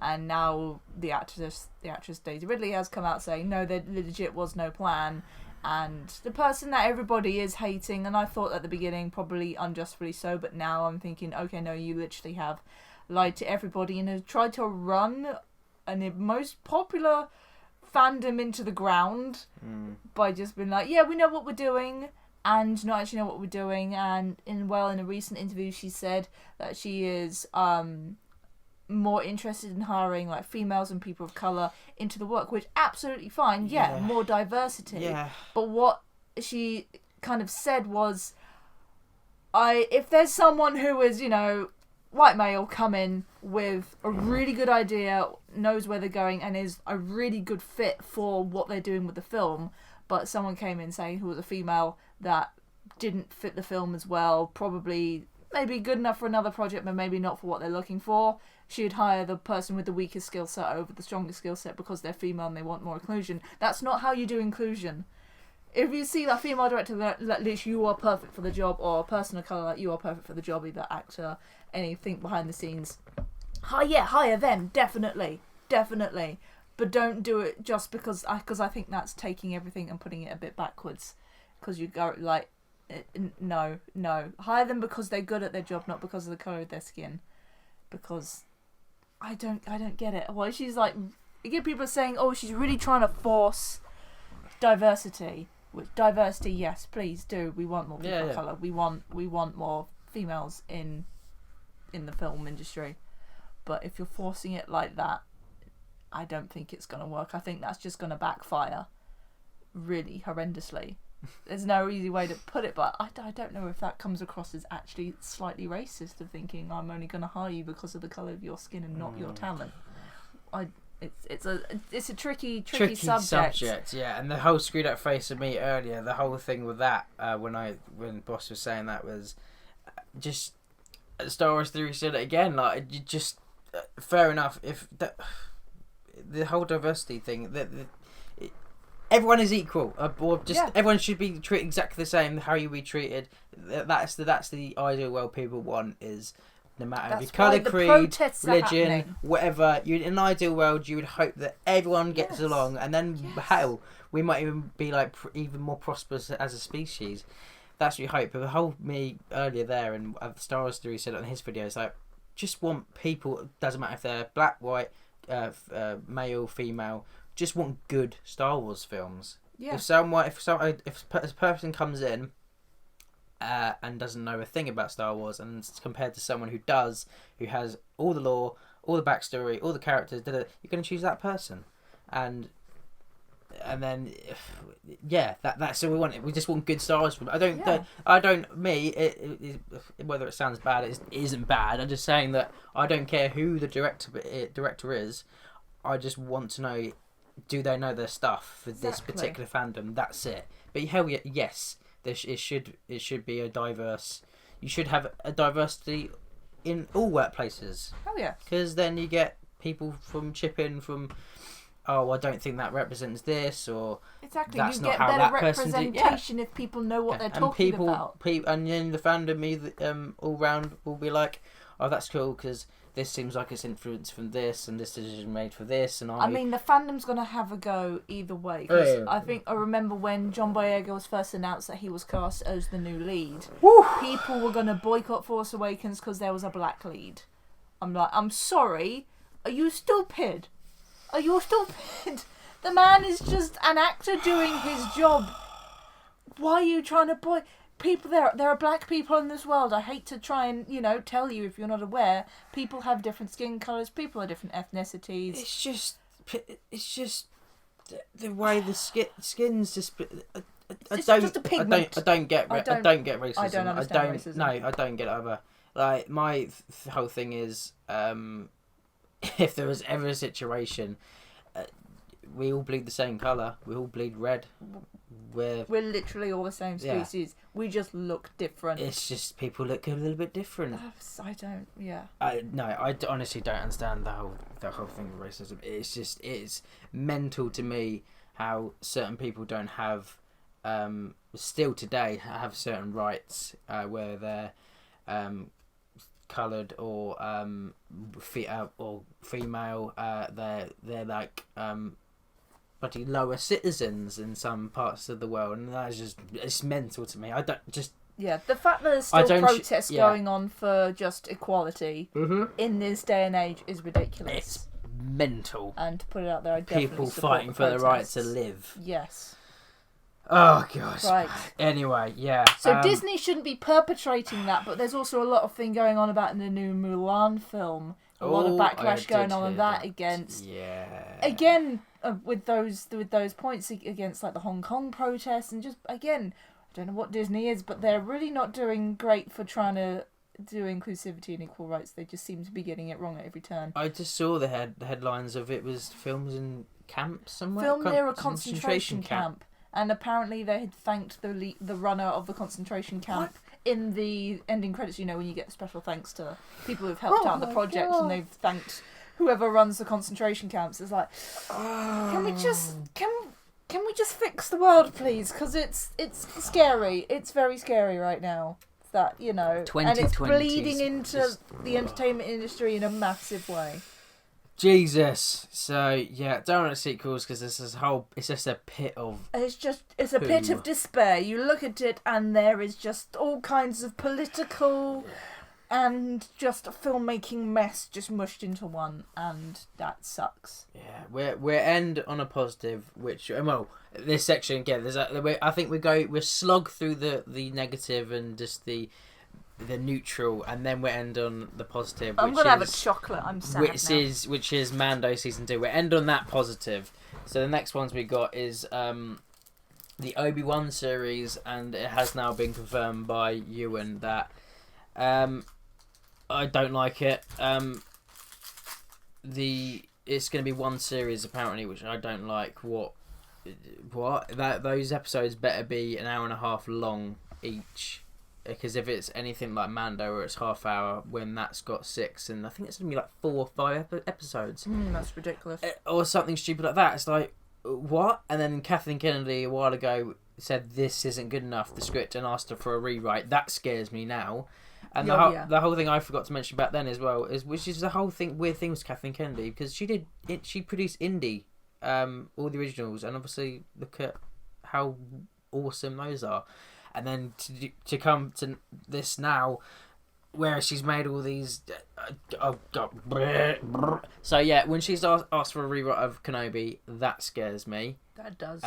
And now the actress Daisy Ridley has come out saying, no, there legit was no plan. And the person that everybody is hating, and I thought at the beginning, probably unjustly so, but now I'm thinking, okay, no, you literally have lied to everybody and have tried to run the most popular fandom into the ground by just being like, yeah, we know what we're doing, and not actually know what we're doing. And in a recent interview she said that she is more interested in hiring like females and people of colour into the work, which absolutely fine, more diversity. But what she kind of said was, if there's someone who is, white male, come in with a really good idea, knows where they're going, and is a really good fit for what they're doing with the film, but someone came in saying who was a female that didn't fit the film as well, probably maybe good enough for another project, but maybe not for what they're looking for, she'd hire the person with the weakest skill set over the strongest skill set because they're female and they want more inclusion. That's not how you do inclusion. If you see that female director that literally you are perfect for the job, or a person of colour like you are perfect for the job, either actor, anything behind the scenes, hire them, definitely. But don't do it just because I think that's taking everything and putting it a bit backwards. Because you go like, no, hire them because they're good at their job, not because of the colour of their skin. Because I don't get it. Well, she's like, you get people saying, oh, she's really trying to force diversity. Which diversity, yes, please do. We want more people of colour. We want more females in the film industry. But if you're forcing it like that, I don't think it's going to work. I think that's just going to backfire really horrendously. There's no easy way to put it, but I don't know if that comes across as actually slightly racist, of thinking I'm only going to hire you because of the colour of your skin and not your talent. It's a tricky subject. Yeah, and the whole screwed up face of me earlier, the whole thing with that, when Boss was saying that, was just Star Wars Theory said it again. Like, you just fair enough if the whole diversity thing, everyone is equal, or everyone should be treated exactly the same. How you be treated, that's the ideal world people want, is no matter your colour, creed, religion, whatever. In an ideal world, you would hope that everyone gets along, and then hell, we might even be like even more prosperous as a species. That's what you hope. But the whole me earlier there, and Star Wars Theory said it on his videos, like, just want people. Doesn't matter if they're black, white, male, female. Just want good Star Wars films. Yeah. If a person comes in and doesn't know a thing about Star Wars, and compared to someone who does, who has all the lore, all the backstory, all the characters. You're going to choose that person, and then that's all we want. We just want good Star Wars. Whether it sounds bad, it isn't bad. I'm just saying that I don't care who the director is. I just want to know, do they know their stuff for this particular fandom? That's it. But hell yeah, yes, it should be a diverse. You should have a diversity in all workplaces. Oh yeah. Because then you get people chip in from, oh, I don't think that represents this, or exactly. That's you not get how better that person did. representation if people know what they're talking about. And then the fandom, all round, will be like, oh, that's cool because this seems like it's influenced from this, and this decision made for this, and I mean, the fandom's gonna have a go either way. Cause I remember when John Boyega was first announced that he was cast as the new lead. Woo! People were gonna boycott Force Awakens because there was a black lead. I'm like, I'm sorry. Are you stupid? Are you stupid? The man is just an actor doing his job. Why are you trying to people? There are black people in this world. I hate to try and tell you if you're not aware. People have different skin colours. People are different ethnicities. It's just the way the skin's just. I don't get racism. I don't understand racism. No, I don't get it either. Like my whole thing is, if there was ever a situation, we all bleed the same colour. We all bleed red. We're literally all the same species. Yeah. We just look different. It's just people look a little bit different. I don't. Yeah. I honestly don't understand the whole thing of racism. It's mental to me how certain people don't have, still today have certain rights where they're coloured or female. They're like bloody lower citizens in some parts of the world, and it's mental to me. I don't just. Yeah, the fact that there's still protests going on for just equality in this day and age is ridiculous. It's mental. And to put it out there, I definitely people support fighting for the right to live. Yes. Oh gosh. Right. Anyway, yeah. So Disney shouldn't be perpetrating that, but there's also a lot of thing going on about in the new Mulan film. A lot of backlash going on that against. Yeah. Again, with those points against like the Hong Kong protests, and just again, I don't know what Disney is, but they're really not doing great for trying to do inclusivity and equal rights. They just seem to be getting it wrong at every turn. I just saw the headlines of it was filmed in camps somewhere. Filmed near a concentration camp. And apparently they had thanked the runner of the concentration camp in the ending credits. You know, when you get special thanks to people who've helped out the project, and they've thanked whoever runs the concentration camps. It's like, can we just fix the world, please? Because it's scary. It's very scary right now. That and it's bleeding into the entertainment industry in a massive way. Jesus. So yeah, don't want sequels because it's just a pit of. It's a pit of despair. You look at it and there is just all kinds of political and just filmmaking mess just mushed into one, and that sucks. Yeah, we're end on a positive, which this section again. I think we slog through the negative and just the neutral, and then we end on the positive. I'm gonna have a chocolate. I'm sad which is Mando season 2. We end on that positive. So the next ones we got is the Obi-Wan series, and it has now been confirmed by Ewan that I don't like it. It's going to be one series apparently, which I don't like. Those episodes better be an hour and a half long each. Because if it's anything like Mando, or it's half hour, when that's got 6, and I think it's going to be like 4 or 5 episodes. That's ridiculous. Or something stupid like that. It's like, what? And then Kathleen Kennedy a while ago said this isn't good enough, the script, and asked her for a rewrite. That scares me now. And the whole thing I forgot to mention back then as well, which is the whole weird thing with Kathleen Kennedy, because she produced Indie, all the originals, and obviously look at how awesome those are. And then to come to this now, where she's made all these... oh, God. So, yeah, when she's asked for a rewrite of Kenobi, that scares me. That does.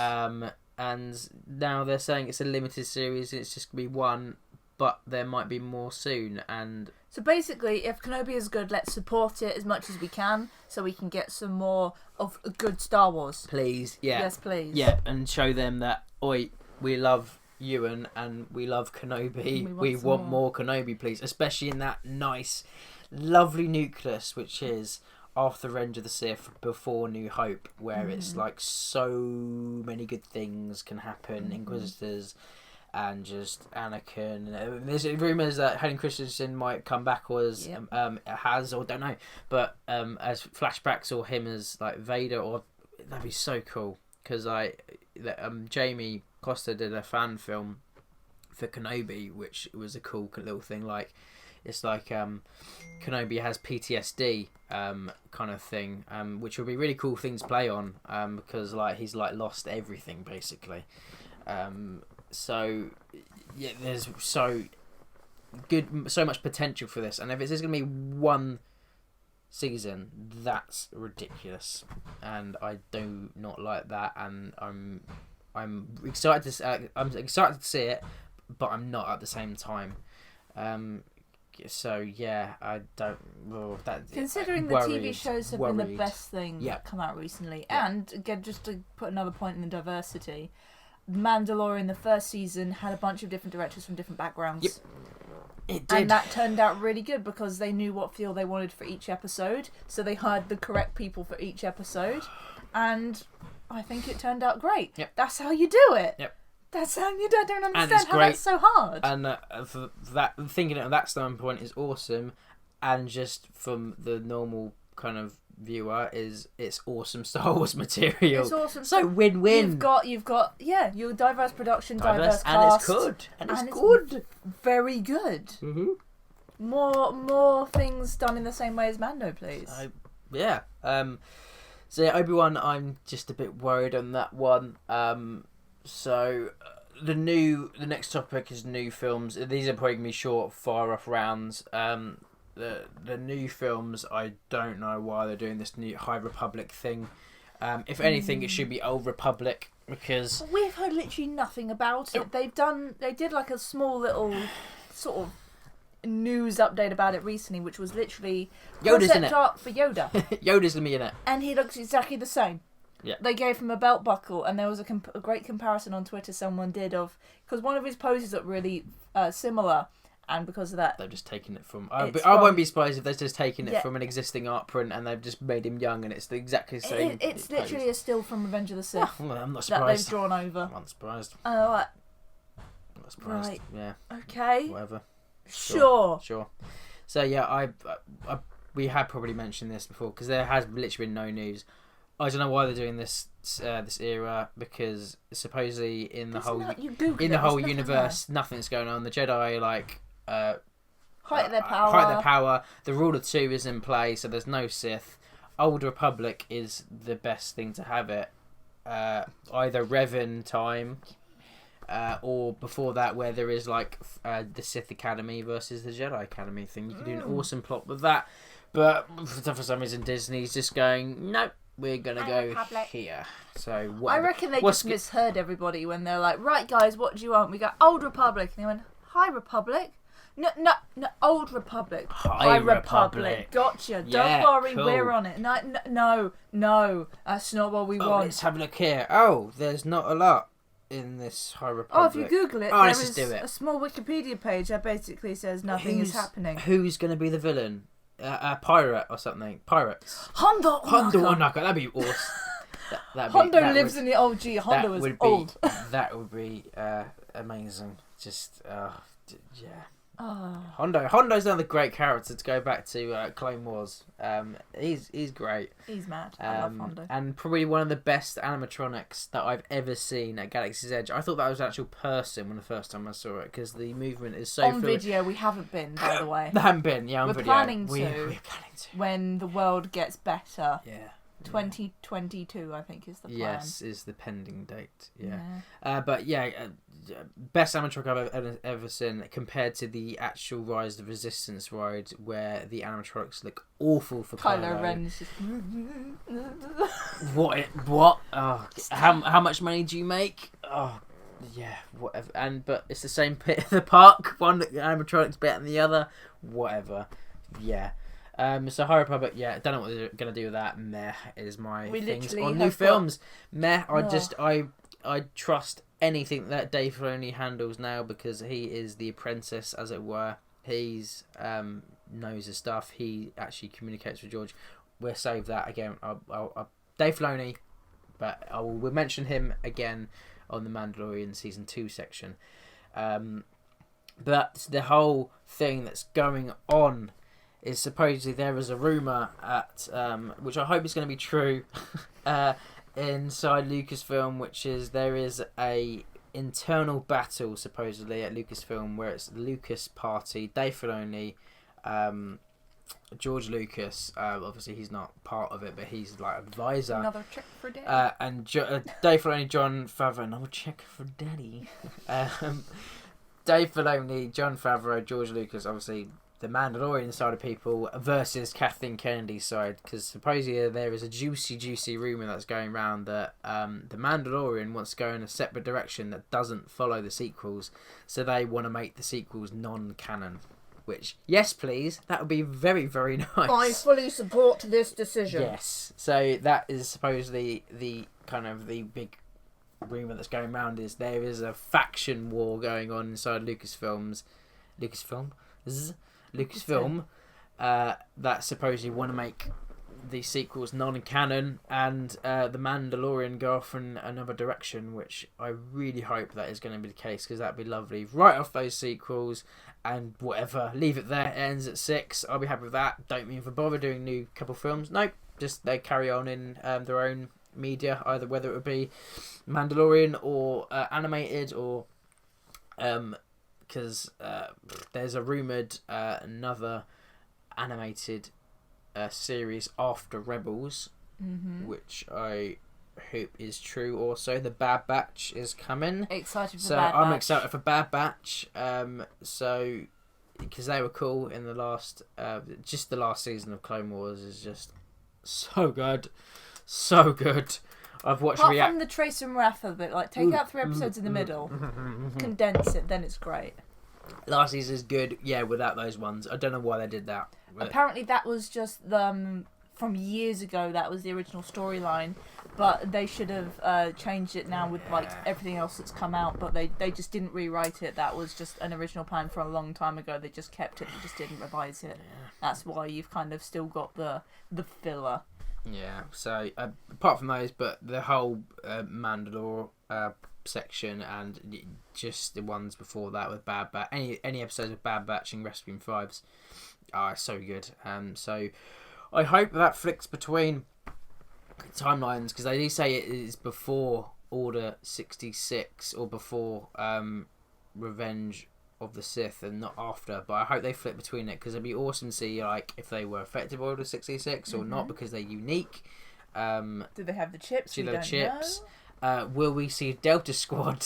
And now they're saying it's a limited series, it's just going to be one. but there might be more soon. And so basically, if Kenobi is good, let's support it as much as we can, so we can get some more of a good Star Wars. Please, yeah, yes, please, yeah, and show them that we love Ewan and we love Kenobi. We want more Kenobi, please, especially in that nice, lovely nucleus, which is after Revenge of the Sith, before New Hope, where it's like so many good things can happen. Inquisitors and just Anakin. There's rumours that Hayden Christensen might come back, or has, or don't know, but as flashbacks, or him as like Vader, or that'd be so cool. Because Jamie Costa did a fan film for Kenobi, which was a cool little thing. Like, it's like Kenobi has PTSD kind of thing, which would be really cool thing to play on, because like he's like lost everything basically. So yeah, there's so much potential for this, and if it's just gonna be one season, that's ridiculous, and I do not like that, and I'm excited to see it, but I'm not at the same time. So yeah, I don't. Well, that considering the TV shows have been the best thing that come out recently, and again, just to put another point in the diversity, Mandalorian, the first season, had a bunch of different directors from different backgrounds. Yep. It did. And that turned out really good because they knew what feel they wanted for each episode, so they hired the correct people for each episode, and I think it turned out great. Yep. That's how you do it. Yep. That's how you do it. I don't understand how that's so hard. And for that, thinking of that standpoint is awesome, and just from the normal kind of viewer, it's awesome Star Wars material. It's awesome. So win-win. You've got your diverse production, diverse and cast, it's good. Very good. Mm-hmm. More things done in the same way as Mando, please. Yeah. So yeah, Obi-Wan, I'm just a bit worried on that one. So the next topic is new films. These are probably gonna be short, far off rounds. The new films, I don't know why they're doing this new High Republic thing. If anything, it should be Old Republic, because we've heard literally nothing about it. They did like a small little sort of news update about it recently, which was literally Yoda's in it. Art for Yoda. Yoda's gonna be in it, and he looks exactly the same. Yeah. They gave him a belt buckle, and there was a great comparison on Twitter someone did of, because one of his poses looked really similar, and because of that, they've just taken it from. I won't be surprised if they're just taking it from an existing art print, and they've just made him young, and it's the exactly the same. It's literally a still from Revenge of the Sith. Well, I'm not surprised. That they've drawn over. I'm not surprised. Right. I'm not surprised. Right. Yeah. Okay. Whatever. Sure. So yeah, we had probably mentioned this before, because there has literally been no news. I don't know why they're doing this era, because supposedly in the whole universe, nothing's going on. The Jedi height of their power. The rule of two is in play, so there's no Sith. Old Republic is the best thing to have it. Either Revan time, or before that, where there is like the Sith Academy versus the Jedi Academy thing. You could do an awesome plot with that, but for some reason Disney's just going, nope, we're gonna go here. So I reckon they just misheard everybody when they're like, right guys, what do you want? We got Old Republic, and they went, High Republic. No, Old Republic. High Republic. Gotcha. Yeah, don't worry, cool. We're on it. No, that's not what we want. Let's have a look here. Oh, there's not a lot in this High Republic. Oh, if you Google it, let's just do it. A small Wikipedia page that basically says nothing is happening. Who's going to be the villain? A pirate or something? Pirates. Hondo Onaka. That'd be awesome. Hondo lives in the old G. Hondo is old. That would be amazing. Just, yeah. Oh. Hondo's another great character to go back to Clone Wars. He's great. He's mad. I love Hondo. And probably one of the best animatronics that I've ever seen at Galaxy's Edge. I thought that was an actual person when the first time I saw it, because the movement is so on video. We haven't been, by the way. They haven't been. Yeah, on we're video. Planning to. We're planning to when the world gets better. Yeah. 2022, I think, is the plan. Yes, is the pending date. Yeah. But yeah, best animatronic I've ever seen, compared to the actual Rise of the Resistance ride, where the animatronics look awful for Kylo. Ren's just... What? Oh, how much money do you make? Oh, yeah, whatever. But it's the same pit of the park. One animatronics better than the other. Whatever. Yeah. So High Republic, yeah, don't know what they're gonna do with that. Meh is my things on new films. Meh. I trust anything that Dave Filoni handles now because he is the apprentice, as it were. He's knows his stuff. He actually communicates with George. We'll save that again. I'll Dave Filoni, but we'll mention him again on the Mandalorian season 2 section. But the whole thing that's going on is supposedly there is a rumor at which I hope is going to be true inside Lucasfilm, which is there is a internal battle supposedly at Lucasfilm where it's Lucas Party, Dave Filoni, George Lucas. Obviously he's not part of it, but he's like advisor. Another check for daddy. And Dave Filoni, Jon Favreau. Another check for daddy. Dave Filoni, Jon Favreau, George Lucas. Obviously the Mandalorian side of people versus Kathleen Kennedy's side, because supposedly there is a juicy rumour that's going around that the Mandalorian wants to go in a separate direction that doesn't follow the sequels, so they want to make the sequels non-canon. Which, yes please, that would be very, very nice. I fully support this decision. Yes, so that is supposedly the kind of the big rumour that's going around, is there is a faction war going on inside Lucasfilm, that supposedly want to make the sequels non-canon, and the Mandalorian go off in another direction, which I really hope that is going to be the case, because that'd be lovely. Right off those sequels and whatever, leave it there. It ends at 6. I'll be happy with that. Don't even bother doing new couple films. Nope, just they carry on in their own media, either whether it would be Mandalorian or animated, or because there's a rumoured another animated series after Rebels, which I hope is true. Also, the Bad Batch is coming. Excited for so Bad I'm Batch. excited for Bad Batch. So because they were cool in the last, just the last season of Clone Wars is just so good, so good. I've watched Apart from the Trace and Wrath of it, like take out 3 episodes in the middle, condense it, then it's great. Last season is good, yeah, without those ones. I don't know why they did that. But apparently that was just from years ago. That was the original storyline, but they should have changed it now with like everything else that's come out. But they just didn't rewrite it. That was just an original plan for a long time ago. They just kept it. They just didn't revise it. That's why you've kind of still got the filler. Yeah. So apart from those, but the whole Mandalore section and just the ones before that with Bad Batch, any episodes of Bad Batch and Rasputin 5s are so good. So I hope that flicks between timelines, because they do say it is before Order 66 or before Revenge of the Sith and not after, but I hope they flip between it, because it'd be awesome to see like if they were affected by Order 66 or not, because they're unique. Do they have the chips? Do they have chips? Will we see Delta Squad?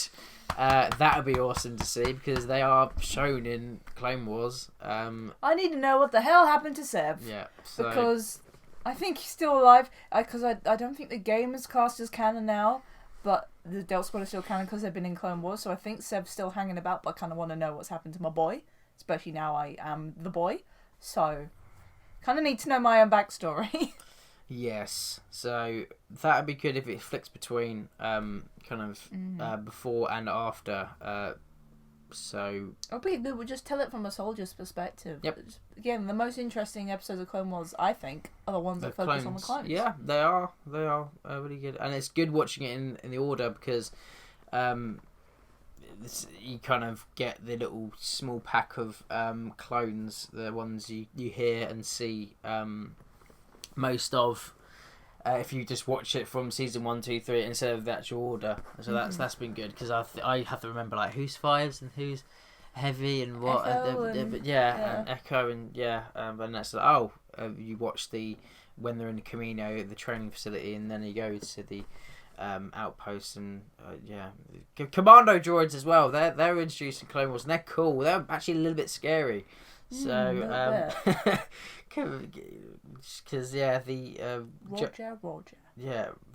That would be awesome to see, because they are shown in Clone Wars. I need to know what the hell happened to Seb. Yeah, because I think he's still alive. Because I don't think the game is cast as canon now, but the Delta Squad is still canon because they've been in Clone Wars. So I think Seb's still hanging about, but I kind of want to know what's happened to my boy, especially now I am the boy. So kind of need to know my own backstory. Yes, so that would be good if it flicks between before and after. So they would just tell it from a soldier's perspective. Yep. Again, the most interesting episodes of Clone Wars, I think, are the ones that focus on the clones. Yeah, they are really good, and it's good watching it in the order, because you kind of get the little small pack of clones, the ones you hear and see most of, if you just watch it from season 1, 2, 3 instead of the actual order. So that's been good, because I have to remember like who's 5s and who's heavy and what. Echo and Echo and and that's you watch when they're in the Camino, the training facility, and then you go to the outposts and commando droids as well. They're introduced in Clone Wars and they're cool. They're actually a little bit scary. So because Roger.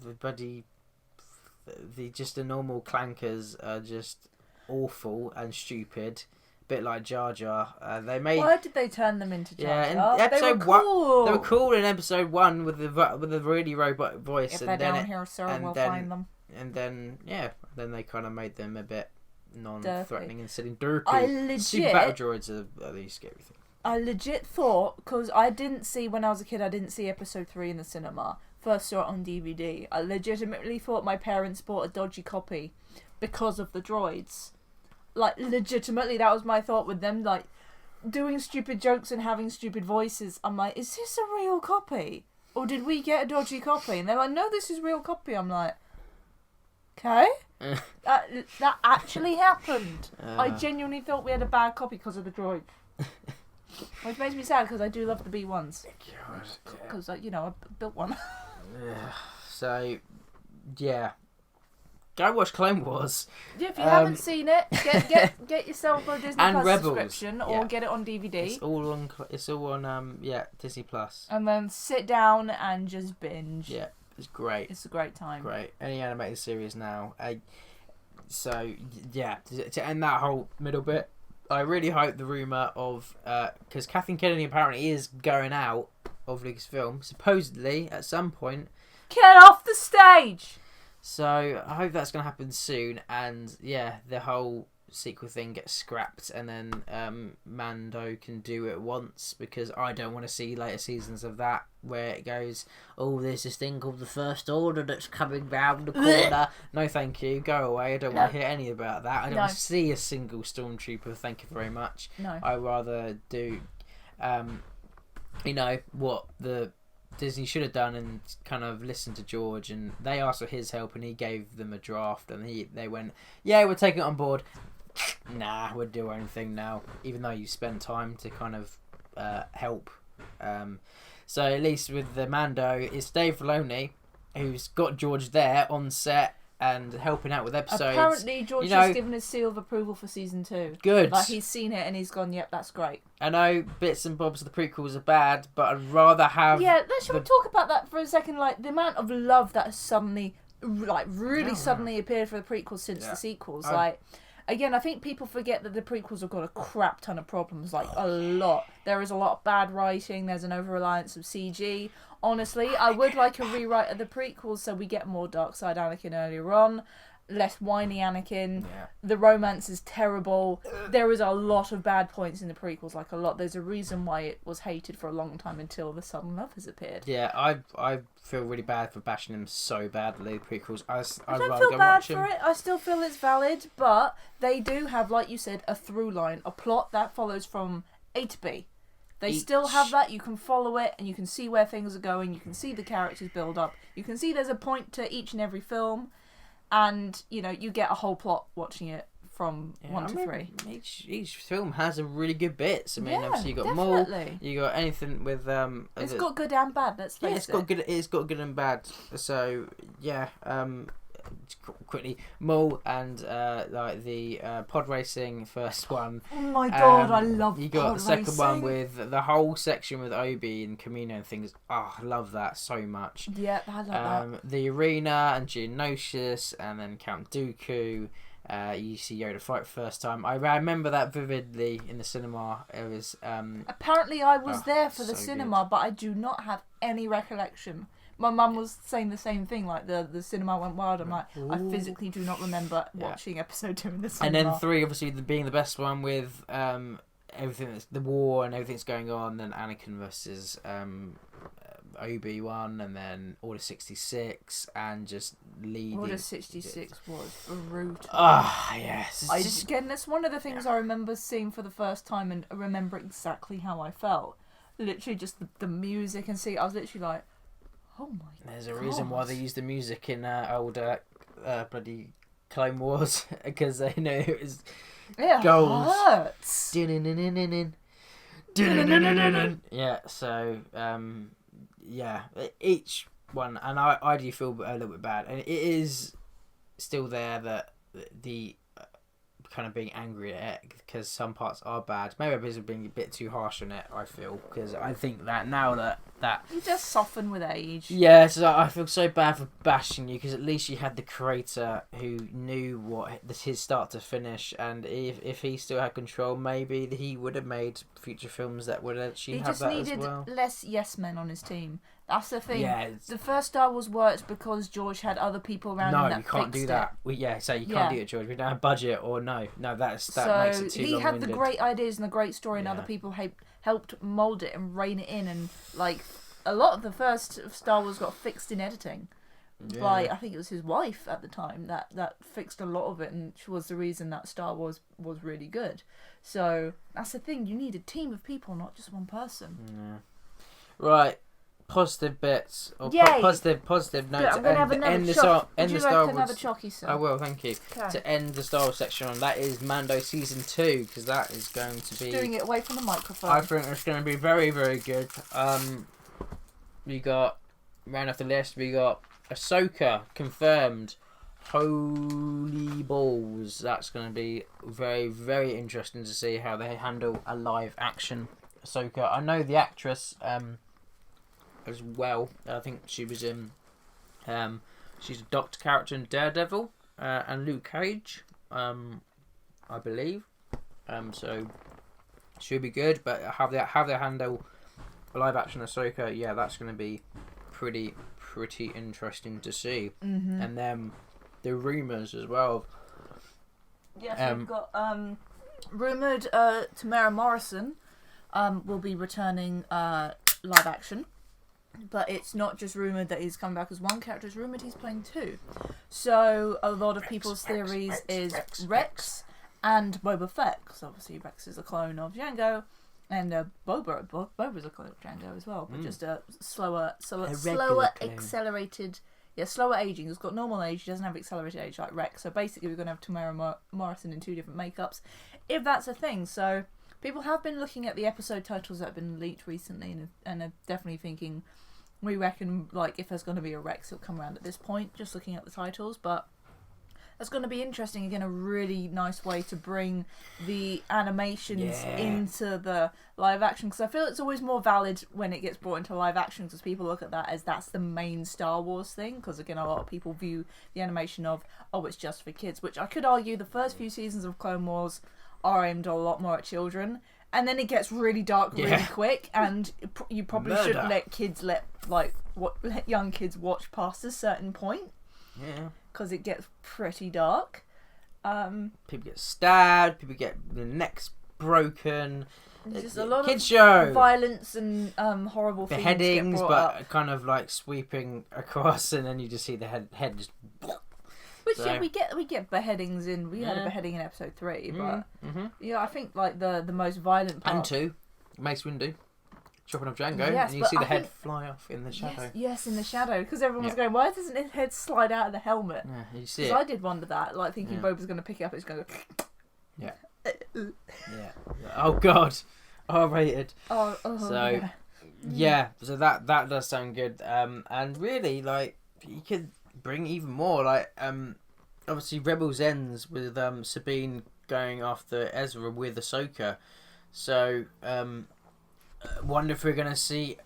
the buddy the normal clankers are just awful and stupid. Bit like Jar Jar. They made. Why did they turn them into Jar Jar? Yeah, in episode they were cool. They were cool in episode 1 with the really robot voice. If and they're then down here, sir, we'll find them. And then they kind of made them a bit non-threatening Dirty. and silly. Dirty. I legit. Super battle droids are the scary thing. I legit thought, because I didn't see when I was a kid, I didn't see episode 3 in the cinema. First saw it on DVD. I legitimately thought my parents bought a dodgy copy because of the droids. Like, legitimately, that was my thought with them, like, doing stupid jokes and having stupid voices. I'm like, is this a real copy? Or did we get a dodgy copy? And they're like, no, this is real copy. I'm like, okay? That actually happened. I genuinely thought we had a bad copy because of the droids. Which makes me sad, because I do love the B1s. Because, I built one. So, yeah. Go watch Clone Wars. Yeah, if you haven't seen it, get yourself a Disney Plus subscription or get it on DVD. It's all on Disney Plus. And then sit down and just binge. Yeah, it's great. It's a great time. Great. Any animated series now. So yeah, to end that whole middle bit, I really hope the rumour of because Kathleen Kennedy apparently is going out of Lucasfilm supposedly at some point. Get off the stage. So I hope that's going to happen soon, and yeah, the whole sequel thing gets scrapped, and then Mando can do it once, because I don't want to see later seasons of that where it goes, oh, there's this thing called the First Order that's coming round the corner. No, thank you. Go away. I don't want to hear any about that. I don't want to see a single stormtrooper. Thank you very much. No. I rather do, what the Disney should have done and kind of listened to George, and they asked for his help and he gave them a draft, and they went, yeah, we're taking it on board. Nah, we'll do our own thing now, even though you spent time to kind of help. So at least with the Mando, it's Dave Filoni who's got George there on set and helping out with episodes. Apparently George has given his seal of approval for season 2. Good. Like, he's seen it and he's gone, yep, that's great. I know bits and bobs of the prequels are bad, but I'd rather have... Yeah, let's talk about that for a second. Like, the amount of love that has suddenly, suddenly appeared for the prequels since the sequels. Again, I think people forget that the prequels have got a crap ton of problems, like a lot. There is a lot of bad writing, there's an over-reliance of CG. Honestly, I would like a rewrite of the prequels so we get more dark side Anakin earlier on, less whiny Anakin. Yeah. The romance is terrible. There is a lot of bad points in the prequels, like a lot. There's a reason why it was hated for a long time until the sudden love has appeared. Yeah, I feel really bad for bashing them so badly, the prequels. I don't feel bad for it. I still feel it's valid, but they do have, like you said, a through line, a plot that follows from A to B. They still have that. You can follow it and you can see where things are going. You can see the characters build up. You can see there's a point to each and every film. And, you get a whole plot watching it from 1 to 3. Each film has a really good bits. Obviously you got Maul, you got anything with... it's got good and bad, let's face it. It's got good and bad. So, yeah, quickly, Maul and the pod racing first one. Oh my god, I love you got pod the second racing. one with the whole section with Obi and Kamino and things. Oh, I love that so much. Yeah, I love that. The arena and Geonosis and then Count Dooku. You see Yoda fight for the first time. I remember that vividly in the cinema. It was apparently I was there for the so cinema, good. but I do not have any recollection. My mum was saying the same thing, like the cinema went wild. I'm like, I physically do not remember watching episode 2 in the cinema. And then 3, obviously being the best one with everything that's the war and everything's going on. Then Anakin versus Obi-Wan, and then Order 66, and just leading. Order 66 was brutal. Yes. Again, that's one of the things I remember seeing for the first time and remember exactly how I felt. Literally, just the music and I was literally like, oh my god. There's a reason why they use the music in older bloody Clone Wars, because they know it was gold. Hurts. Yeah, so each one, and I do feel a little bit bad, and it is still there that the kind of being angry at it because some parts are bad. Maybe I'm being a bit too harsh on it, I feel, because I think that now that that. You just soften with age. Yeah, so I feel so bad for bashing you because at least you had the creator who knew what his start to finish, and if he still had control, maybe he would have made future films that would actually have that as well. He just needed less yes men on his team. That's the thing. Yeah, the first Star Wars worked because George had other people around him that No, you can't do that. You can't do it, George. We don't have budget, or that makes it too long-winded. So he had the great ideas and the great story, and other people helped mould it and rein it in, and like a lot of the first Star Wars got fixed in editing by, I think it was his wife at the time that fixed a lot of it, and she was the reason that Star Wars was really good. So that's the thing, you need a team of people, not just one person. Yeah. Right. Positive bits or positive notes. I'm gonna have another choc. Would you like another chocky, sir? I will, thank you. Okay. To end the Star Wars section on, that is Mando season 2, because that is going to be Doing it away from the microphone. I think it's going to be very, very good. We got round off the list. We got Ahsoka confirmed. Holy balls! That's going to be very, very interesting to see how they handle a live action Ahsoka. I know the actress as well. I think she was in. She's a doctor character in Daredevil and Luke Cage, I believe. So should be good. But how they handle a live action Ahsoka, yeah, that's going to be pretty interesting to see. Mm-hmm. And then the rumours as well. Yes, we've got rumoured Tamara Morrison will be returning live action. But it's not just rumoured that he's coming back as one character, it's rumoured he's playing two. So a lot of people's theories is Rex and Boba Fett, because obviously Rex is a clone of Jango, and Boba's a clone of Jango as well, but just a slower accelerated, slower aging. He's got normal age, he doesn't have accelerated age like Rex. So basically we're going to have Tamara Morrison in two different makeups, if that's a thing. So people have been looking at the episode titles that have been leaked recently and are definitely thinking, we reckon, like, if there's going to be a Rex, it'll come around at this point, just looking at the titles. But that's going to be interesting. Again, a really nice way to bring the animations into the live action, because I feel it's always more valid when it gets brought into live action, because people look at that as that's the main Star Wars thing, because again, a lot of people view the animation of, it's just for kids, which I could argue the first few seasons of Clone Wars are aimed a lot more at children, and then it gets really dark really quick, and you probably shouldn't let young kids watch past a certain point, because it gets pretty dark. People get stabbed, people get their necks broken. There's just a lot kids of show violence and horrible beheadings, but up. Kind of like sweeping across, and then you just see the head just. Which we get beheadings in. We had a beheading in episode 3, but I think like the most violent part. And 2, Mace Windu chopping off Jango, and you see the head fly off in the shadow. Yes, in the shadow, because everyone was going, why doesn't his head slide out of the helmet? Yeah, you see it. Because I did wonder that, like thinking Boba's going to pick it up, it's going to go. Yeah. Oh God, R-rated. So so that does sound good. And really, like, you could bring even more, like, obviously Rebels ends with Sabine going after Ezra with Ahsoka, so wonder if we're gonna see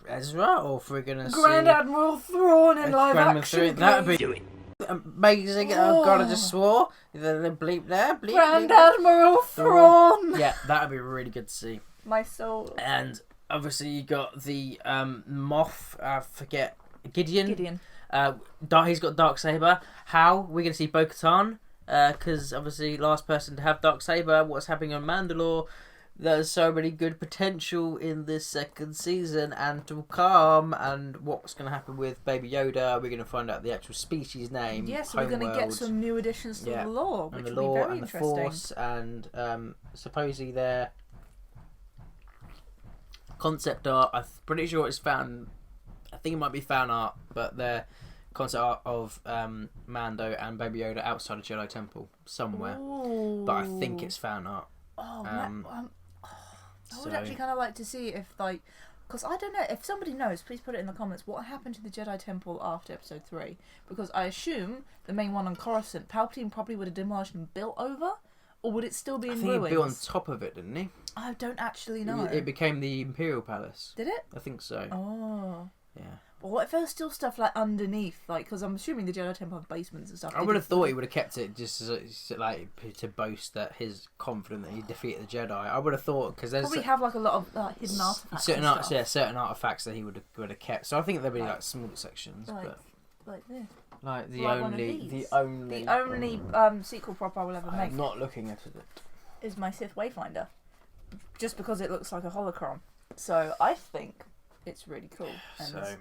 Ezra, or if we're gonna see Grand Admiral Thrawn in live action. That'd be amazing. Oh God, I just swore. The bleep there. Grand Admiral Thrawn. Yeah, that'd be really good to see. My soul. And obviously you got the Moff. Forget Gideon. He's got Darksaber. How we're going to see Bo-Katan? Because obviously last person to have Darksaber. What's happening on Mandalore? There's so many good potential in this second season and to come. And what's going to happen with Baby Yoda? We're going to find out the actual species name. Yes, we're going to get some new additions to the lore, which will be very interesting. The Force, and supposedly their concept art. I'm pretty sure it's found. I think it might be fan art, but their concept art of Mando and Baby Yoda outside of Jedi Temple somewhere. Ooh. But I think it's fan art. I would actually kind of like to see if, like, because I don't know, if somebody knows, please put it in the comments, what happened to the Jedi Temple after episode 3, because I assume the main one on Coruscant, Palpatine probably would have demolished and built over, Or would it still be I in think ruins? he built on top of it, didn't he? I don't actually know. It became the Imperial Palace. Did it? I think so. Oh. Yeah. But what if there was still stuff like underneath? Like, because I'm assuming the Jedi Temple have basements and stuff. I would have thought he would have kept it just like to boast that he's confident that he defeated the Jedi. I would have thought because there's probably have like a lot of hidden artifacts. Certain artifacts that he would have kept. So I think there'd be like small sections, but like this. like the like only sequel prop I will ever make. I'm not looking at it. Is my Sith Wayfinder, just because it looks like a holocron. So I think it's really cool. And So.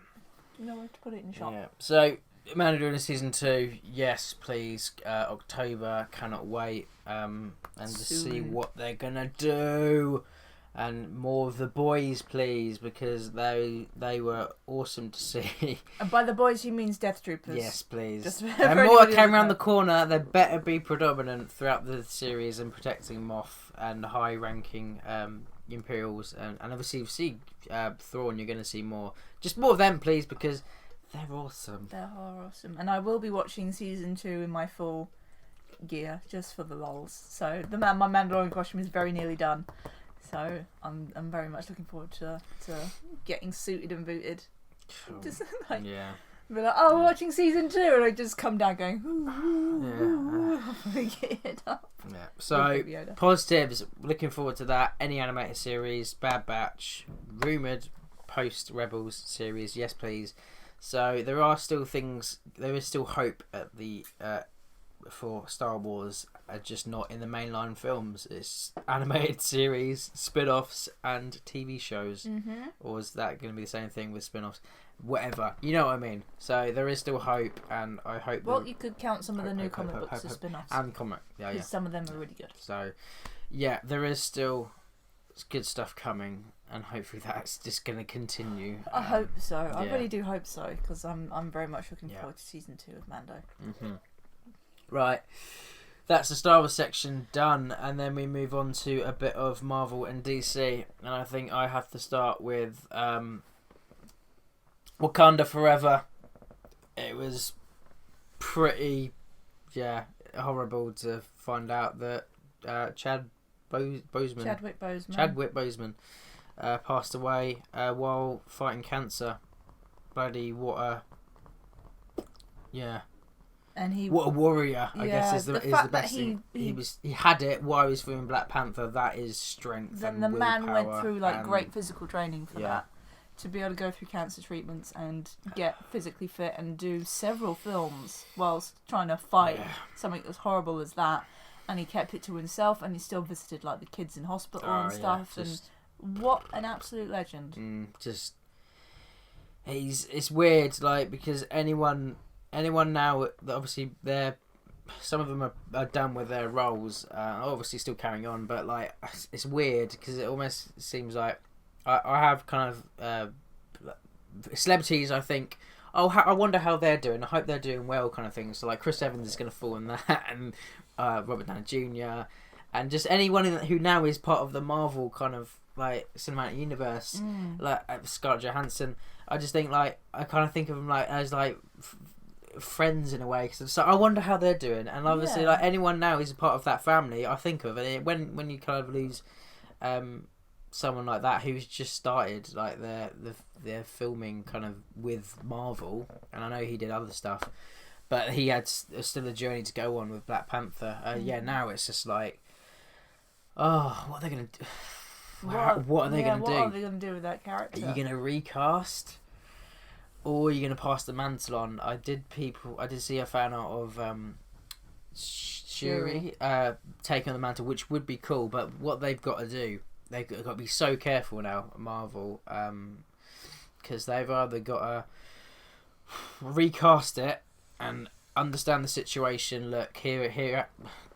You know where to put it in the shop. Yeah. So, Mandalorian season 2, yes, please. October, cannot wait. And to see what they're gonna do, and more of the boys, please, because they were awesome to see. And by the boys, he means Death Troopers. Yes, please. And more came around the corner. They better be predominant throughout the series and protecting Moff and high-ranking Imperials, and obviously if you see Thrawn, you're going to see more. Just more of them, please, because they're awesome. They are awesome, and I will be watching season 2 in my full gear just for the lols. So my Mandalorian costume is very nearly done. So I'm very much looking forward to getting suited and booted. Cool. Just like Yeah. be like, oh, we're watching season 2, and I just come down going, get it up. Yeah. So positives, looking forward to that. Any animated series, Bad Batch, rumored post Rebels series, yes please. So there are still things. There is still hope at the for Star Wars, just not in the mainline films. It's animated series, spin-offs, and TV shows. Mm-hmm. Or is that going to be the same thing with spin-offs? Whatever, you know what I mean. So there is still hope, and I hope. Well, you could count some of the new comic books as spin-offs, and comic, yeah. Some of them are really good. So, yeah, there is still good stuff coming, and hopefully that's just going to continue. I hope so. I really do hope so, because I'm very much looking forward to season 2 of Mando. Mm-hmm. Right, that's the Star Wars section done, and then we move on to a bit of Marvel and DC, and I think I have to start with Wakanda Forever. It was pretty, horrible to find out that Chadwick Boseman passed away while fighting cancer. Bloody what a what a warrior! I guess is the best thing. He had it while he was filming Black Panther. That is strength. Then the man went through great physical training for that. To be able to go through cancer treatments and get physically fit and do several films whilst trying to fight something as horrible as that, and he kept it to himself, and he still visited the kids in hospital and stuff. And what an absolute legend! It's weird, because anyone now, obviously some of them are done with their roles, obviously still carrying on, but it's weird because it almost seems like I have kind of celebrities. I think, I wonder how they're doing. I hope they're doing well, kind of thing. So Chris Evans is going to fall in that, and Robert Downey Jr. and just anyone who now is part of the Marvel kind of cinematic universe, Scarlett Johansson. I just think I kind of think of them as friends in a way. So I wonder how they're doing, and obviously anyone now is a part of that family. I think of, and when you kind of lose someone like that who's just started their filming kind of with Marvel, and I know he did other stuff, but he had still a journey to go on with Black Panther. Now it's just what are they going to do? What are they going to do? What are they going to do with that character? Are you going to recast, or are you going to pass the mantle on? I did see a fan art of Shuri taking on the mantle, which would be cool, but what they've got to do, they've got to be so careful now, Marvel, because they've either got to recast it and understand the situation. Look, here,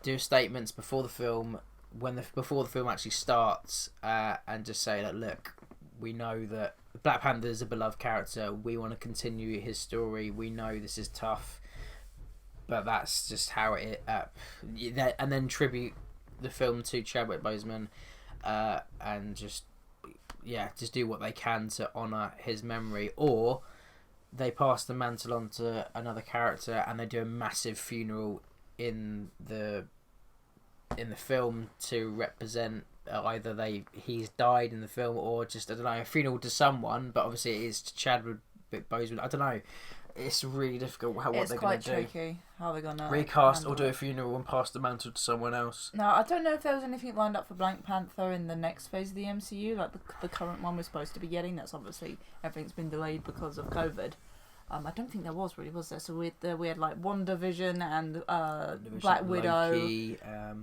do statements before the film, before the film actually starts, and just say that, look, we know that Black Panther is a beloved character. We want to continue his story. We know this is tough, but that's just how it. And then tribute the film to Chadwick Boseman. And just do what they can to honour his memory, or they pass the mantle on to another character and they do a massive funeral in the in the film to represent either he's died in the film or just, I don't know, a funeral to someone. But obviously it is Chadwick Boseman. I don't know. It's really difficult what they're going to do. It's quite tricky how they're going to recast or do a funeral and pass the mantle to someone else. No, I don't know if there was anything lined up for Black Panther in the next phase of the MCU, like the current one we're supposed to be getting. That's obviously, everything's been delayed because of COVID. I don't think there was there? So we had like WandaVision and Black Widow,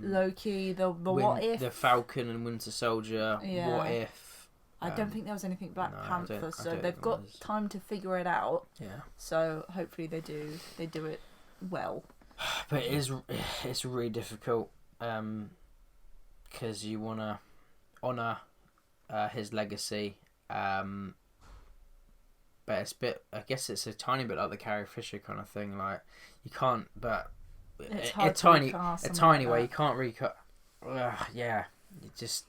Loki, the What If, the Falcon and Winter Soldier, What If. I don't think there was anything Black Panther, so they've got time to figure it out. Yeah. So hopefully they do it well. But it's really difficult because you want to honour his legacy, but it's I guess it's a tiny bit like the Carrie Fisher kind of thing. Like you can't, but it's a tiny way you can't recut. Yeah, you just.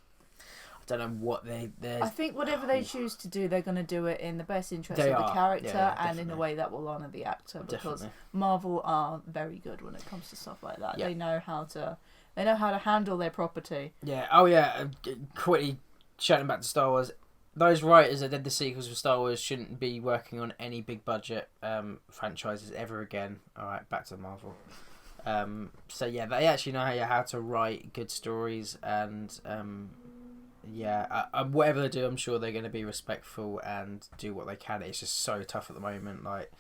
Don't know what they're... I think whatever they choose to do, they're going to do it in the best interest of the character and in a way that will honour the actor, because Marvel are very good when it comes to stuff like that. They know how to handle their property. Yeah. Oh yeah. Quickly shouting back to Star Wars. Those writers that did the sequels for Star Wars shouldn't be working on any big budget franchises ever again. All right, back to Marvel. So yeah, they actually know how to write good stories and. Whatever they do, I'm sure they're going to be respectful and do what they can. It's just so tough at the moment. Like,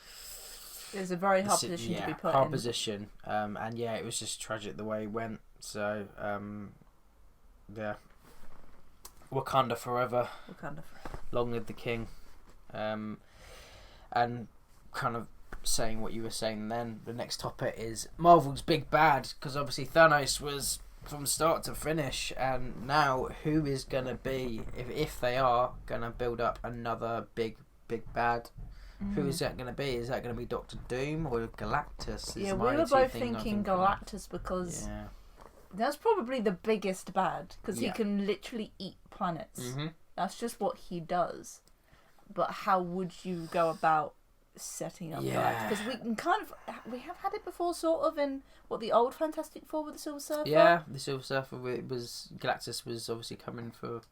it's a very hard position to be put in. Hard position. And it was just tragic the way it went. So, Wakanda forever. Long live the king. And kind of saying what you were saying then, the next topic is Marvel's big bad, because obviously Thanos was from start to finish, and now who is gonna be, if they are gonna build up another big bad, who is that gonna be? Is that gonna be Doctor Doom or Galactus? We were both thinking Galactus, because that's probably the biggest bad, because he can literally eat planets. That's just what he does. But how would you go about setting up Galactus? Because we have had it before, sort of, in the old Fantastic Four with the Silver Surfer. Yeah, the Silver Surfer Galactus was obviously coming for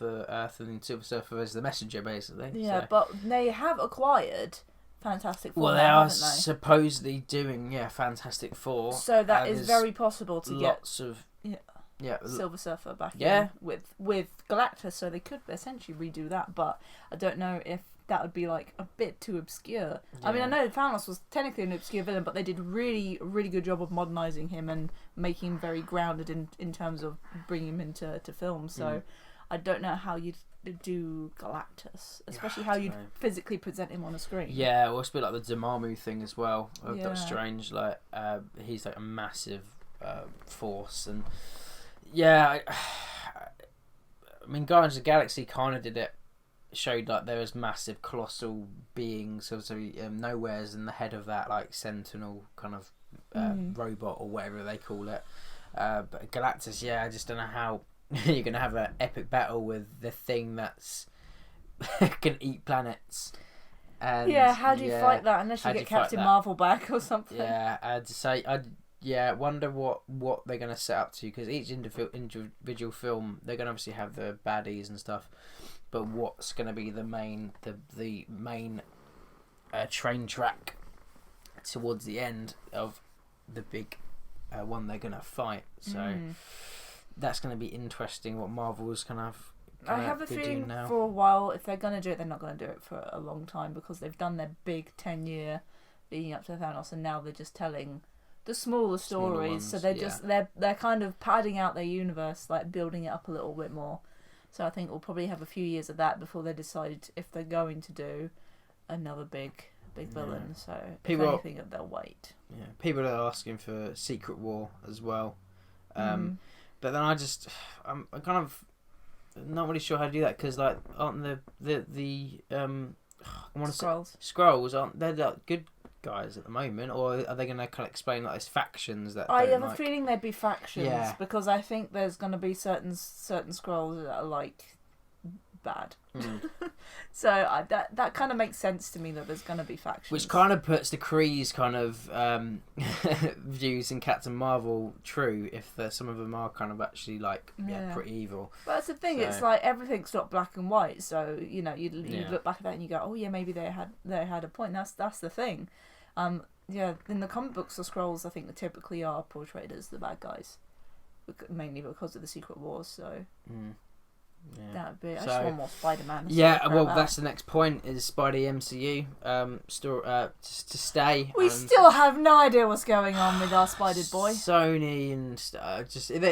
Earth, and Silver Surfer was the messenger, basically. Yeah, but they have acquired Fantastic Four. Well, they are supposedly doing Fantastic Four. So that is very possible to get lots of Silver Surfer back in with Galactus. So they could essentially redo that, but I don't know if that would be like a bit too obscure. I mean, I know Thanos was technically an obscure villain, but they did really good job of modernising him and making him very grounded in terms of bringing him into film. So I don't know how you'd do Galactus, especially how you'd physically present him on a screen. Yeah, well, it's a bit like the Dormammu thing as well of Doctor Strange. Like, he's like a massive force, and I mean, Guardians of the Galaxy kind of did it. Showed like there was massive colossal beings, obviously Nowhere's in the head of that, like Sentinel kind of robot or whatever they call it, but Galactus, I just don't know how you're gonna have an epic battle with the thing that's can eat planets. And how do you fight that unless you get Captain Marvel back or something? I wonder what they're gonna set up to, because each individual film they're gonna obviously have the baddies and stuff. But what's going to be the main train track towards the end of the big one they're going to fight? So that's going to be interesting. What Marvel's kind of. I have a feeling for a while, if they're going to do it, they're not going to do it for a long time, because they've done their big 10-year leading up to Thanos, and now they're just telling the smaller stories. Ones, so they're kind of padding out their universe, like building it up a little bit more. So I think we'll probably have a few years of that before they decide if they're going to do another big villain. So if anything, they'll wait. Yeah, people are asking for Secret War as well. But then I'm kind of not really sure how to do that, because like aren't the Skrulls aren't they like good guys at the moment, or are they going to kind of explain like these factions that I have a feeling there'd be factions, because I think there's going to be certain Skrulls that are like bad. So that kind of makes sense to me that there's going to be factions. Which kind of puts the Kree's kind of views in Captain Marvel true, if some of them are kind of actually like pretty evil. But that's the thing, it's like everything's not black and white, so you know you look back at that and you go, oh yeah, maybe they had a point. That's the thing. In the comic books, the Skrulls I think they typically are portrayed as the bad guys, mainly because of the Secret Wars. So. That'd be. I just want more Spider-Man. That's the next point. Is Spidey MCU to stay? We still have no idea what's going on with our Spider boy. Sony and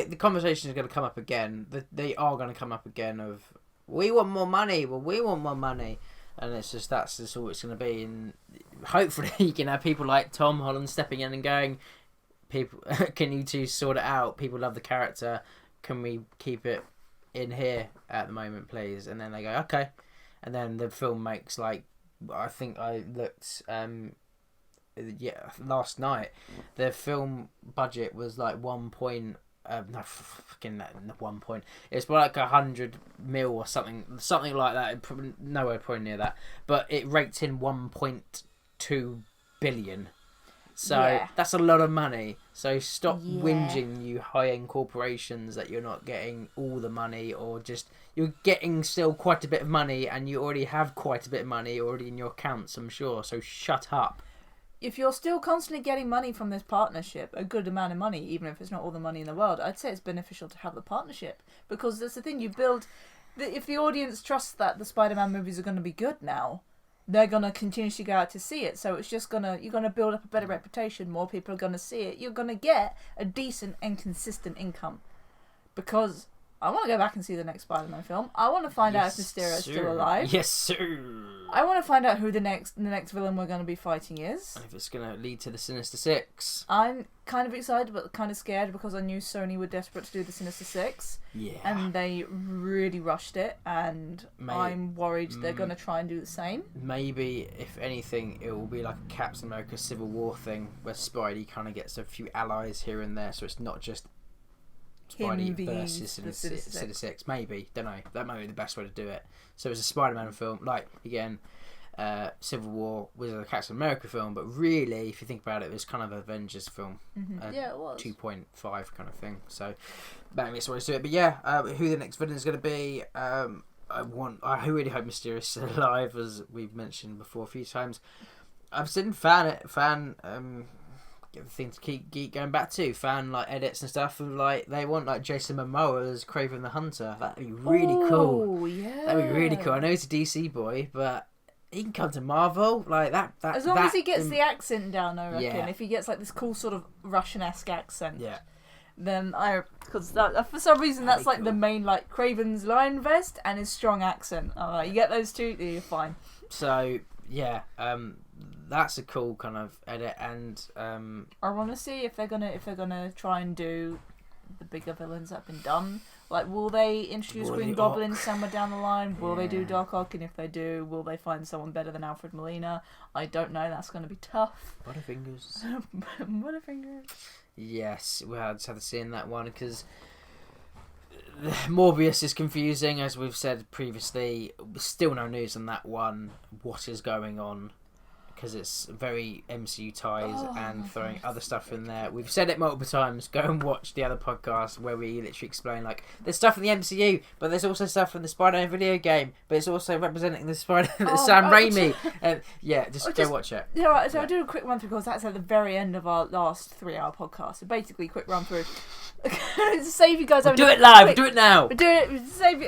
the conversation is going to come up again. They are going to come up again. Of we want more money. Well, we want more money, and it's just that's just all it's going to be. And hopefully, you can have people like Tom Holland stepping in and going, "People, can you two sort it out? People love the character. Can we keep it in here at the moment, please?" And then they go, okay, and then the film makes like, I think I looked last night, the film budget was like 1 point, it's like 100 mil or something like that, probably nowhere probably near that, but it raked in 1.2 billion. So that's a lot of money. So stop whinging, you high-end corporations, that you're not getting all the money, or just you're getting still quite a bit of money, and you already have quite a bit of money already in your accounts, I'm sure. So shut up. If you're still constantly getting money from this partnership, a good amount of money, even if it's not all the money in the world, I'd say it's beneficial to have the partnership, because that's the thing, you build. If the audience trusts that the Spider-Man movies are going to be good now, they're going to continuously go out to see it. So it's just you're going to build up a better reputation. More people are going to see it. You're going to get a decent and consistent income. Because I want to go back and see the next Spider-Man film. I want to find out if Mysterio is still alive. Yes, sir. I want to find out who the next villain we're going to be fighting is. And if it's going to lead to the Sinister Six. I'm kind of excited but kind of scared, because I knew Sony were desperate to do the Sinister Six. Yeah. And they really rushed it, and I'm worried they're going to try and do the same. Maybe, if anything, it will be like a Captain America Civil War thing, where Spidey kind of gets a few allies here and there, so it's not just Spidey versus Sinister Six. Maybe, don't know. That might be the best way to do it. So it's a Spider-Man film, like again, Civil War was a Captain America film, but really, if you think about it, it was kind of an Avengers film. It was 2.5 kind of thing. So that makes ways to it. But who the next villain is going to be? I really hope Mysterio is still alive, as we've mentioned before a few times. I've seen fan thing to keep going back to, fan like edits and stuff, and like they want like Jason Momoa as Kraven the Hunter. That'd be really cool. Yeah, that'd be really cool. I know he's a DC boy, but he can come to Marvel like that. As long as he gets the accent down, I reckon. Yeah. If he gets like this cool sort of Russian-esque accent, then because for some reason that's like cool. The main like Kraven's lion vest and his strong accent. You get those two, you're fine. So that's a cool kind of edit, and I want to see if they're gonna try and do the bigger villains that have been done. Like, will they introduce Green Goblin somewhere down the line? Will they do Doc Ock? And if they do, will they find someone better than Alfred Molina? I don't know. That's going to be tough. Butterfingers. Butterfingers. Yes, I just had to see in that one, because Morbius is confusing, as we've said previously. Still no news on that one. What is going on? Because it's very MCU ties and throwing other stuff in there. We've said it multiple times. Go and watch the other podcast where we literally explain, like, there's stuff in the MCU, but there's also stuff in the Spider-Man video game, but it's also representing the Sam Raimi. Just go watch it. I'll do a quick run through, because that's at the very end of our last 3-hour podcast. So basically, quick run through. Save you guys. Do it live. Do it now.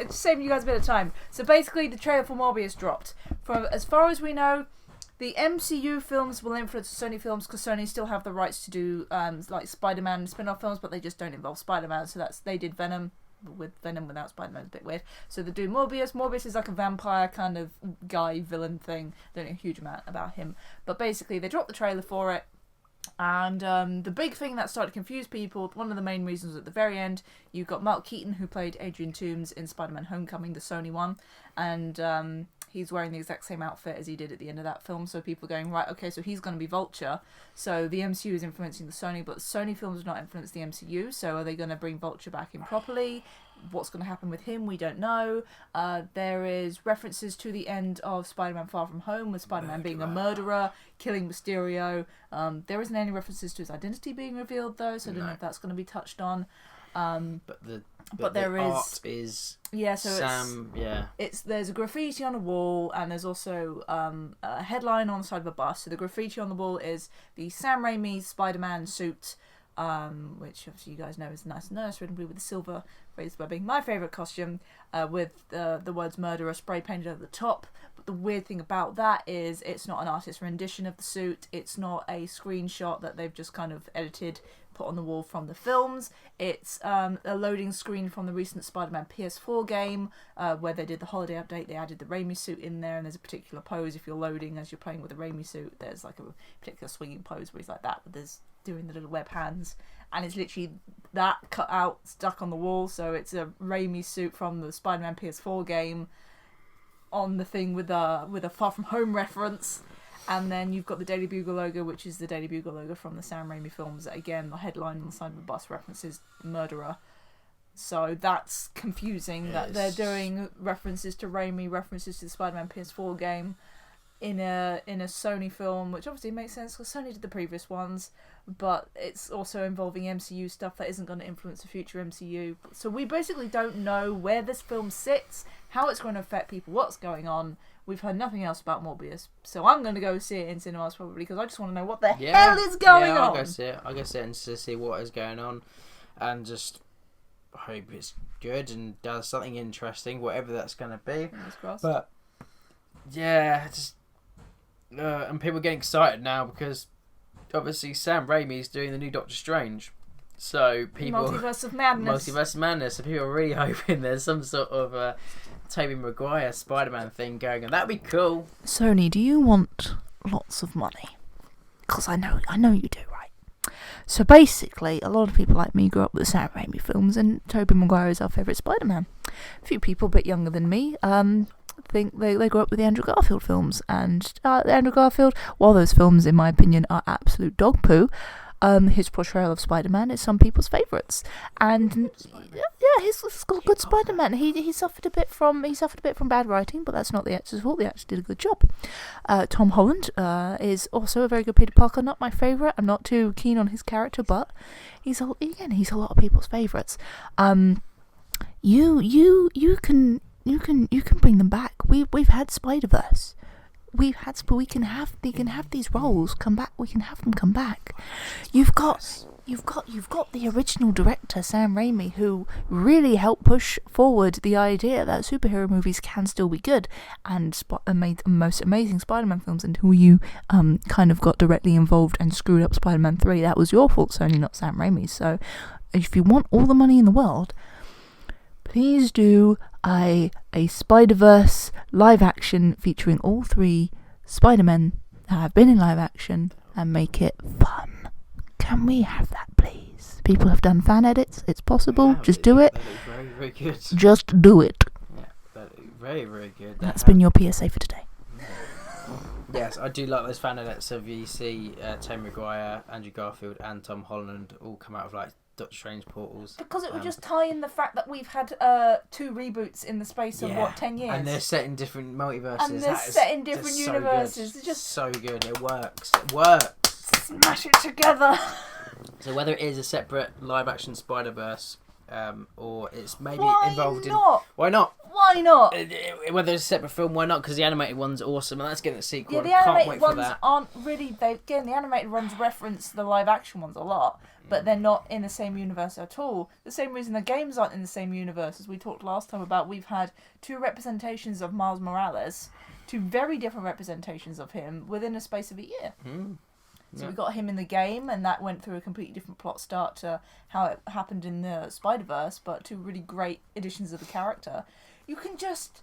Save you guys a bit of time. So basically, the trailer for Morbius dropped. From as far as we know, the MCU films will influence the Sony films, because Sony still have the rights to do like Spider-Man spin-off films, but they just don't involve Spider-Man. So they did Venom with Venom without Spider-Man. It's a bit weird. So they do Morbius. Morbius is like a vampire kind of guy villain thing. Don't know a huge amount about him, but basically they dropped the trailer for it. And the big thing that started to confuse people, one of the main reasons was at the very end, you got Mark Keaton, who played Adrian Toomes in Spider-Man Homecoming, the Sony one, and he's wearing the exact same outfit as he did at the end of that film, so people are going, right, okay, so he's going to be Vulture, so the MCU is influencing the Sony, but the Sony films do not influence the MCU, so are they going to bring Vulture back in properly? what's going to happen with him, we don't know. There is references to the end of Spider-Man Far From Home, with Spider-Man being a murderer, killing Mysterio. There isn't any references to his identity being revealed, though, so I don't know if that's going to be touched on. But there is art is so Sam. There's a graffiti on a wall, and there's also a headline on the side of a bus. So the graffiti on the wall is the Sam Raimi Spider-Man suit, which obviously you guys know is nice and nice, red and blue with the silver raised webbing. My favourite costume, with the words "murderer" spray painted over the top. But the weird thing about that is it's not an artist's rendition of the suit. It's not a screenshot that they've just kind of edited, put on the wall from the films. It's a loading screen from the recent Spider-Man PS4 game, where they did the holiday update. They added the Raimi suit in there, and there's a particular pose if you're loading as you're playing with the Raimi suit. There's like a particular swinging pose where he's like that, but there's doing the little web hands, and it's literally that cut out, stuck on the wall. So it's a Raimi suit from the Spider-Man PS4 game on the thing with a Far From Home reference. And then you've got the Daily Bugle logo, which is the Daily Bugle logo from the Sam Raimi films. Again, the headline on the side of the bus references murderer. So that's confusing that they're doing references to Raimi, references to the Spider-Man PS4 game in a Sony film, which obviously makes sense because Sony did the previous ones, but it's also involving MCU stuff that isn't going to influence the future MCU. So we basically don't know where this film sits, how it's going to affect people, what's going on. We've heard nothing else about Morbius, so I'm going to go see it in cinemas probably because I just want to know what the hell is going on. I'll go see it. I'll go see it and to see what is going on, and just hope it's good and does something interesting, whatever that's going to be. Fingers crossed. But yeah, just and people are getting excited now because obviously Sam Raimi is doing the new Doctor Strange, so people Multiverse of Madness. So people are really hoping there's some sort of Tobey Maguire Spider-Man thing going on. That'd be cool. Sony, do you want lots of money? Because I know you do, right? So basically, a lot of people like me grew up with the Sam Raimi films, and Tobey Maguire is our favourite Spider-Man. A few people a bit younger than me think they grew up with the Andrew Garfield films, and Andrew Garfield, while those films, in my opinion, are absolute dog poo, his portrayal of Spider-Man is some people's favourites, and he's got good Spider-Man. He suffered a bit from bad writing, but that's not the actor's fault. The actor did a good job. Tom Holland is also a very good Peter Parker. Not my favourite. I'm not too keen on his character, but he's a lot of people's favourites. You can bring them back. We've had Spider-Verse. We can have these roles come back. We can have them come back. You've got the original director Sam Raimi, who really helped push forward the idea that superhero movies can still be good, and made the most amazing Spider-Man films. Until you kind of got directly involved and screwed up Spider-Man 3, that was your fault, Sony, not Sam Raimi. So, if you want all the money in the world, please do a Spider-Verse live action featuring all 3 Spider-Men that have been in live action and make it fun. Can we have that, please? People have done fan edits. It's possible. Just do it. That look very, very good. Just do it. Yeah, that look very, very good. That's been your PSA for today. Yes, I do like those fan edits of you see Tobey Maguire, Andrew Garfield and Tom Holland all come out of like Doctor Strange portals. Because it would just tie in the fact that we've had 2 reboots in the space of 10 years. And they're set in different multiverses. And they're set in different universes. It's just so good. It works. Smash it together. So whether it is a separate live action Spider-Verse, or it's maybe involved in... Why not? Why not? Whether it's a separate film, why not? Because the animated one's awesome, and that's getting a sequel. Yeah, the animated ones aren't really... the animated ones reference the live action ones a lot, but they're not in the same universe at all. The same reason the games aren't in the same universe, as we talked last time about. We've had 2 representations of Miles Morales, 2 very different representations of him within a space of a year. So we got him in the game, and that went through a completely different plot start to how it happened in the Spider-Verse, but 2 really great additions of the character. You can just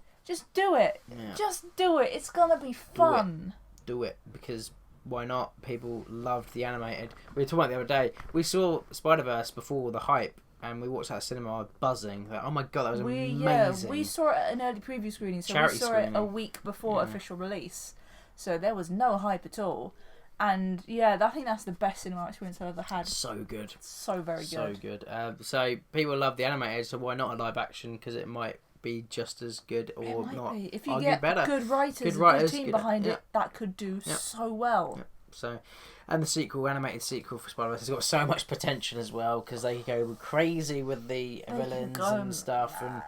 do it. Yeah. Just do it. It's gonna be fun. Do it, because why not? People loved the animated. We were talking about the other day. We saw Spider-Verse before the hype, and we watched that at cinema buzzing. Like, oh my god, that was amazing. Yeah, we saw it at an early preview screening, so we saw it a week before official release. So there was no hype at all. And yeah, I think that's the best cinema experience I've ever had. So good. So very good. So good. So people love the animated, so why not a live action? Because it might be just as good or It might not. be. If you argue get better. good writers, a good team behind it, that could do so well. Yeah. So, and the sequel, animated sequel for Spider-Verse has got so much potential as well because they go crazy with the villains and stuff and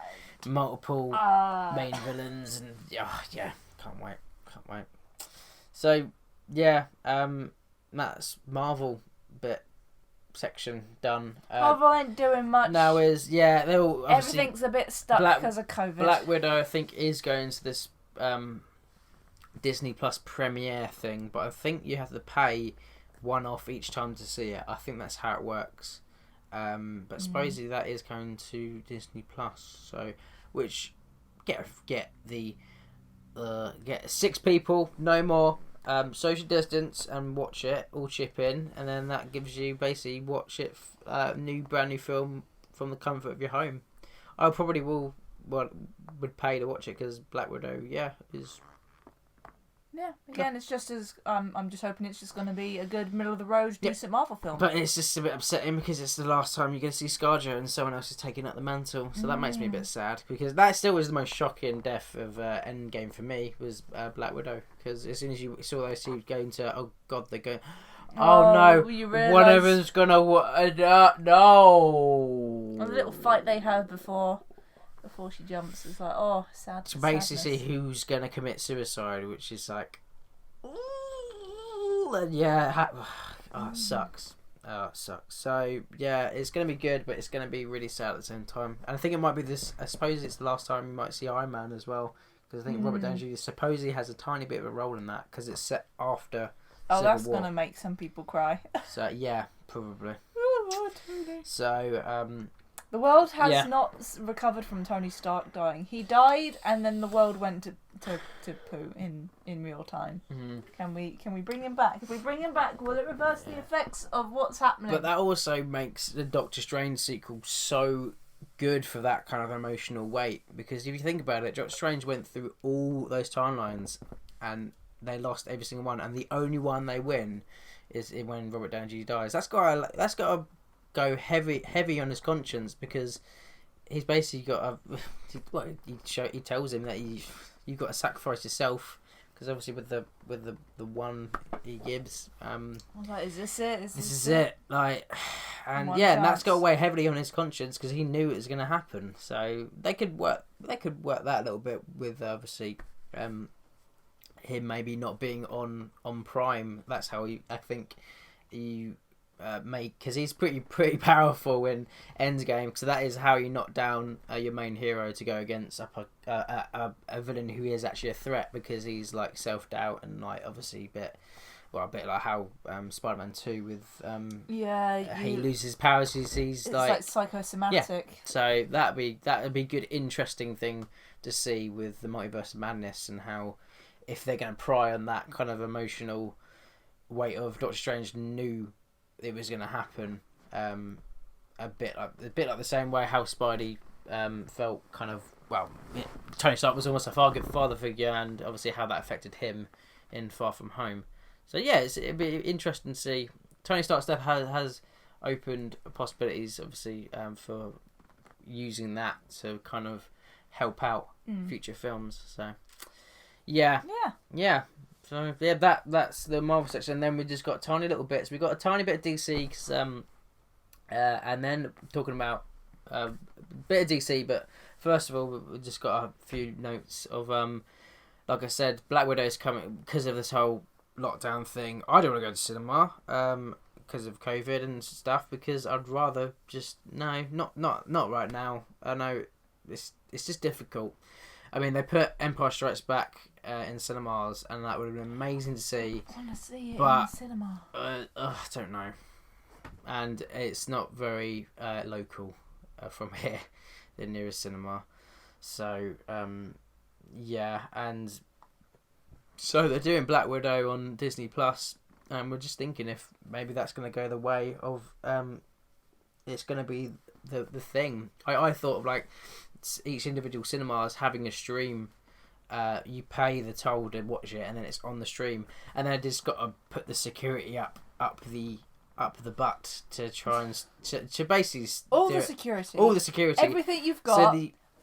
multiple main villains and yeah, can't wait. So yeah, that's Marvel bit section done. Marvel ain't doing much. Now they're all everything's a bit stuck because of COVID. Black Widow, I think, is going to this Disney Plus premiere thing, but I think you have to pay one off each time to see it. I think that's how it works. But supposedly that is going to Disney Plus, so which get 6 people, no more. Social distance and watch it, all chip in, and then that gives you basically watch it, brand new film from the comfort of your home. I probably would pay to watch it because Black Widow, is. Yeah, again, it's just as I'm just hoping it's just going to be a good middle of the road decent Marvel film. But it's just a bit upsetting because it's the last time you're going to see ScarJo and someone else is taking up the mantle, so that makes me a bit sad because that still was the most shocking death of Endgame for me was Black Widow because as soon as you saw those two going to they're going no, one of them's gonna no. A little fight they had before she jumps, it's like sad. To basically see who's gonna commit suicide, which is like, it sucks. It sucks. So yeah, it's gonna be good, but it's gonna be really sad at the same time. And I think it might be this. I suppose it's the last time you might see Iron Man as well, because I think Robert Downey Jr. supposedly has a tiny bit of a role in that because it's set after. That's gonna make some people cry. So yeah, probably. So the world has not recovered from Tony Stark dying. He died, and then the world went to poo in real time. Can we bring him back? If we bring him back, will it reverse the effects of what's happening? But that also makes the Doctor Strange sequel so good for that kind of emotional weight, because if you think about it, Doctor Strange went through all those timelines and they lost every single one, and the only one they win is when Robert Downey Jr. dies. That's got to go heavy on his conscience, because he's basically got he tells him that you've got to sacrifice yourself, because obviously with the one he gives, I was like, is this it? This is it. Like, and and that's got to weigh heavily on his conscience because he knew it was going to happen. So they could work that a little bit with obviously him maybe not being on Prime. That's how I think you make, because he's pretty powerful in Endgame, so that is how you knock down your main hero to go against a villain who is actually a threat, because he's like self-doubt and like obviously a bit like how Spider-Man 2 with he loses powers, he's like psychosomatic. So that'd be good, interesting thing to see with the Multiverse of Madness, and how if they're going to pry on that kind of emotional weight of Doctor Strange knew it was going to happen, a bit like the same way how Spidey felt kind of, Tony Stark was almost a father figure, and obviously how that affected him in Far From Home. So yeah, it'd be interesting to see. Tony Stark stuff has opened possibilities, obviously, for using that to kind of help out future films. So yeah. So yeah, that's the Marvel section. And then we just got tiny little bits. We got a tiny bit of DC, 'cause, and then talking about a bit of DC. But first of all, we just got a few notes of like I said, Black Widow is coming because of this whole lockdown thing. I don't want to go to cinema because of COVID and stuff, because I'd rather just not right now. I know it's just difficult. I mean, they put Empire Strikes Back in cinemas, and that would have been amazing to see. I want to see it but, in the cinema. I don't know. And it's not very local from here, the nearest cinema. So, and so they're doing Black Widow on Disney Plus, and we're just thinking if maybe that's going to go the way of it's going to be the thing. I thought of like each individual cinema is having a stream you pay the toll to watch it, and then it's on the stream, and then I just got to put the security up the butt to try and to basically all the security, everything you've got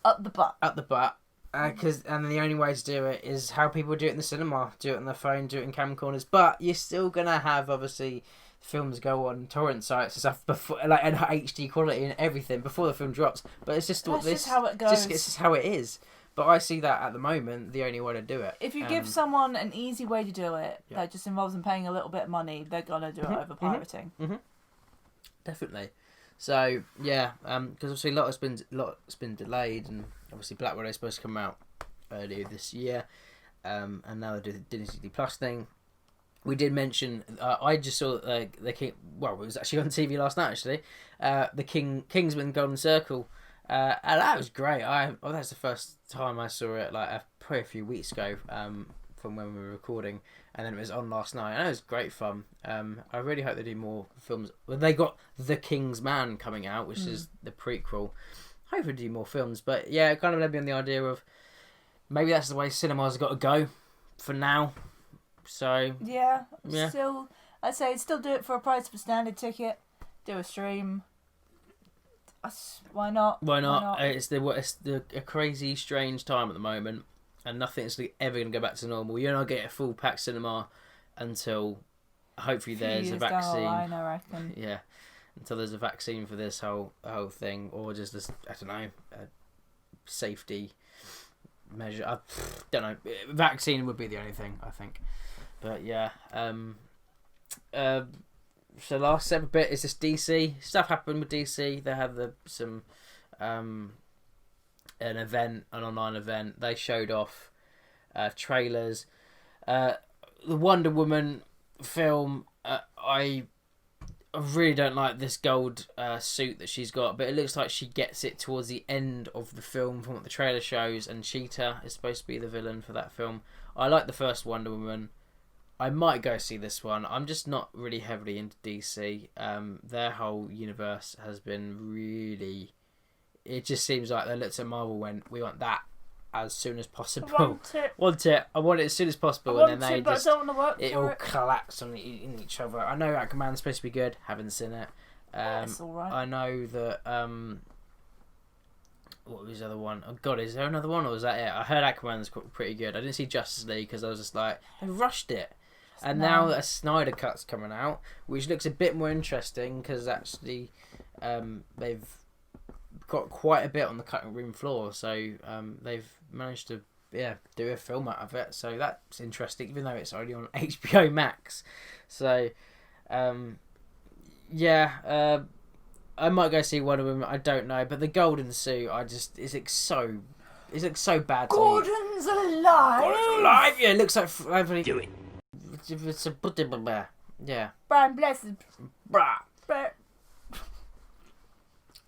up the butt. And the only way to do it is how people do it in the cinema, do it on their phone, do it in camera corners. But you're still gonna have obviously films go on torrent sites and stuff before, like, and HD quality and everything before the film drops. But it's just just how it goes. It's just how it is. But I see that at the moment the only way to do it. If you give someone an easy way to do it, that just involves them paying a little bit of money, they're gonna do it over pirating. Definitely. So yeah, because obviously a lot's been delayed, and obviously Black Widow is supposed to come out earlier this year, and now they do the Disney Plus thing. We did mention I just saw the King. Well, it was actually on TV last night. Actually, the Kingsman Golden Circle, and that was great. That's the first time I saw it, like probably a few weeks ago, from when we were recording. And then it was on last night, and it was great fun. I really hope they do more films. Well, they got The King's Man coming out, which is the prequel. Hopefully do more films, but yeah, it kind of led me on the idea of maybe that's the way cinemas have got to go for now. So yeah. Still, I'd say still do it for a price of a standard ticket. Do a stream. Why not? Why not? It's a crazy, strange time at the moment. And nothing's ever going to go back to normal. You're not getting a full packed cinema until hopefully there's a vaccine. Down the line, I reckon. Yeah, until there's a vaccine for this whole thing, or just this, I don't know, safety measure. I don't know. Vaccine would be the only thing, I think. But yeah. So last separate bit is this DC stuff happened with DC. They had an online event. They showed off trailers. The Wonder Woman film, I really don't like this gold suit that she's got, but it looks like she gets it towards the end of the film from what the trailer shows, and Cheetah is supposed to be the villain for that film. I like the first Wonder Woman. I might go see this one. I'm just not really heavily into DC. Their whole universe has been really... It just seems like they looked at Marvel and went, we want that as soon as possible. I want it as soon as possible. And then it all collapsed in each other. I know Aquaman's supposed to be good. Haven't seen it. It's alright. I know that... what was the other one? Oh God, is there another one, or was that it? I heard Aquaman's pretty good. I didn't see Justice League because I was just like, they rushed it. And now a Snyder Cuts coming out, which looks a bit more interesting because actually they've got quite a bit on the cutting room floor, so they've managed to do a film out of it, so that's interesting, even though it's already on HBO Max. So I might go see one of them. I don't know, but the golden suit, it looks so bad. Gordon's alive. Yeah, it looks like do it. It's a yeah. Brian blessed.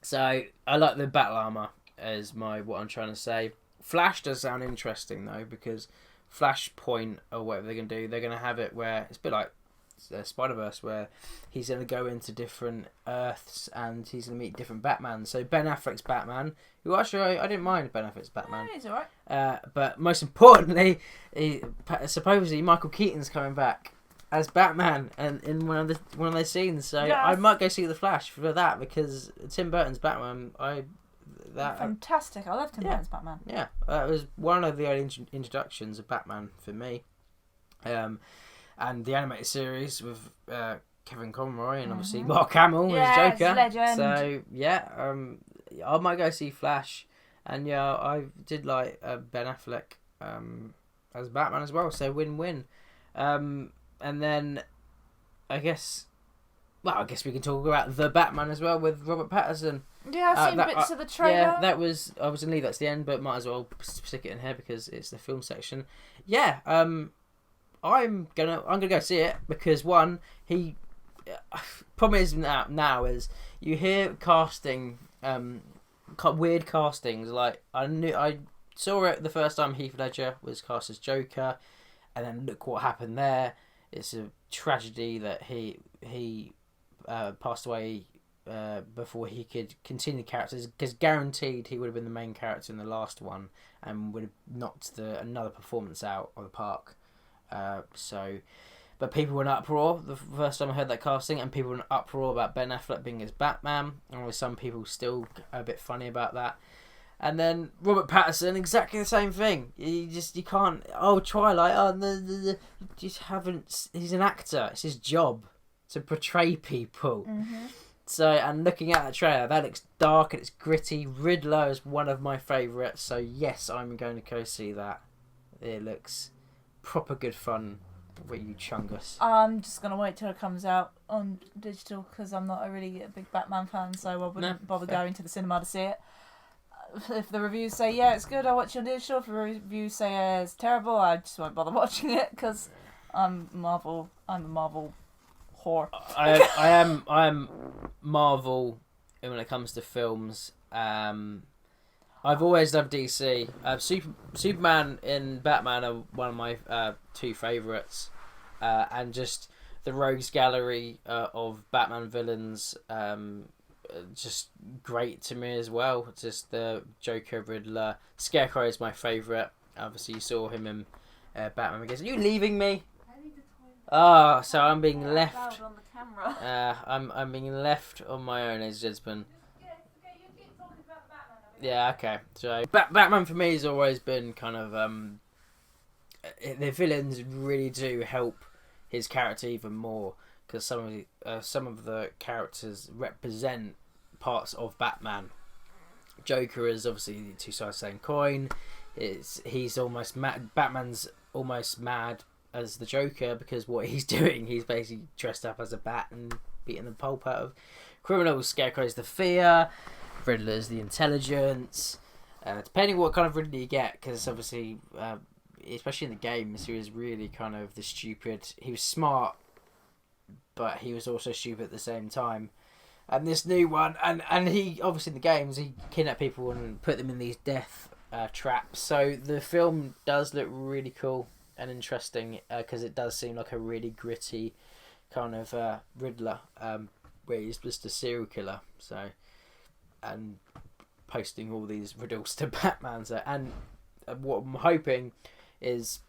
So I like the battle armor as what I'm trying to say. Flash does sound interesting though, because Flashpoint or whatever they're gonna do, they're gonna have it where it's a bit like Spider-Verse, where he's gonna go into different Earths and he's gonna meet different Batman. So Ben Affleck's Batman, who actually I didn't mind Ben Affleck's Batman. Yeah, he's alright. But most importantly, supposedly Michael Keaton's coming back as Batman and in one of those scenes. So yes. I might go see the Flash for that, because Tim Burton's Batman, fantastic. I love Tim Burton's Batman. Yeah, it was one of the early introductions of Batman for me. And the animated series with Kevin Conroy and obviously Mark Hamill as Joker. Legend. So I might go see Flash, and I did like Ben Affleck as Batman as well. So win-win. And then I guess we can talk about the Batman as well with Robert Pattinson. Yeah, I've seen bits of the trailer. Yeah, I was going to leave that to the end, but might as well stick it in here because it's the film section. Yeah, I'm gonna go see it because one, problem is now is you hear casting, weird castings. Like I saw it the first time Heath Ledger was cast as Joker, and then look what happened there. It's a tragedy that he passed away before he could continue the characters, because guaranteed he would have been the main character in the last one and would have knocked another performance out of the park. But people were in uproar the first time I heard that casting, and people were in uproar about Ben Affleck being his Batman, and with some people still a bit funny about that. And then Robert Pattinson, exactly the same thing. You can't. Oh, Twilight. Oh, you just haven't. He's an actor. It's his job to portray people. Mm-hmm. So, and looking at that trailer, that looks dark and it's gritty. Riddler is one of my favourites. So yes, I'm going to go see that. It looks proper good fun. What you chungus? I'm just gonna wait till it comes out on digital because I'm not really a big Batman fan, so I wouldn't bother going to the cinema to see it. If the reviews say yeah it's good, I'll watch it on digital. If the reviews say it's terrible, I just won't bother watching it because I'm a Marvel whore. I am Marvel when it comes to films. I've always loved DC. Superman and Batman are one of my two favourites, and just the rogues gallery of Batman villains, just great to me as well. Just the Joker, Riddler, Scarecrow is my favourite. Obviously, you saw him in Batman Begins. Are you leaving me? I need the toilet. Oh, so I'm being left. On the camera. I'm being left on my own, ladies and gentlemen. Yeah, okay. So Batman for me has always been kind of the villains really do help his character even more, because some of the characters represent parts of Batman. Joker is obviously two sides of the same coin. He's almost mad. Batman's almost mad as the Joker because what he's doing, he's basically dressed up as a bat and beating the pulp out of criminals. Scarecrow's the fear. Riddler's the intelligence, depending what kind of Riddler you get, because obviously, especially in the games, he was really kind of the stupid. He was smart, but he was also stupid at the same time. And this new one, and he obviously in the games he kidnapped people and put them in these death traps. So the film does look really cool and interesting because it does seem like a really gritty kind of Riddler, where he's just a serial killer. So. And posting all these riddles to Batman. So, and what I'm hoping is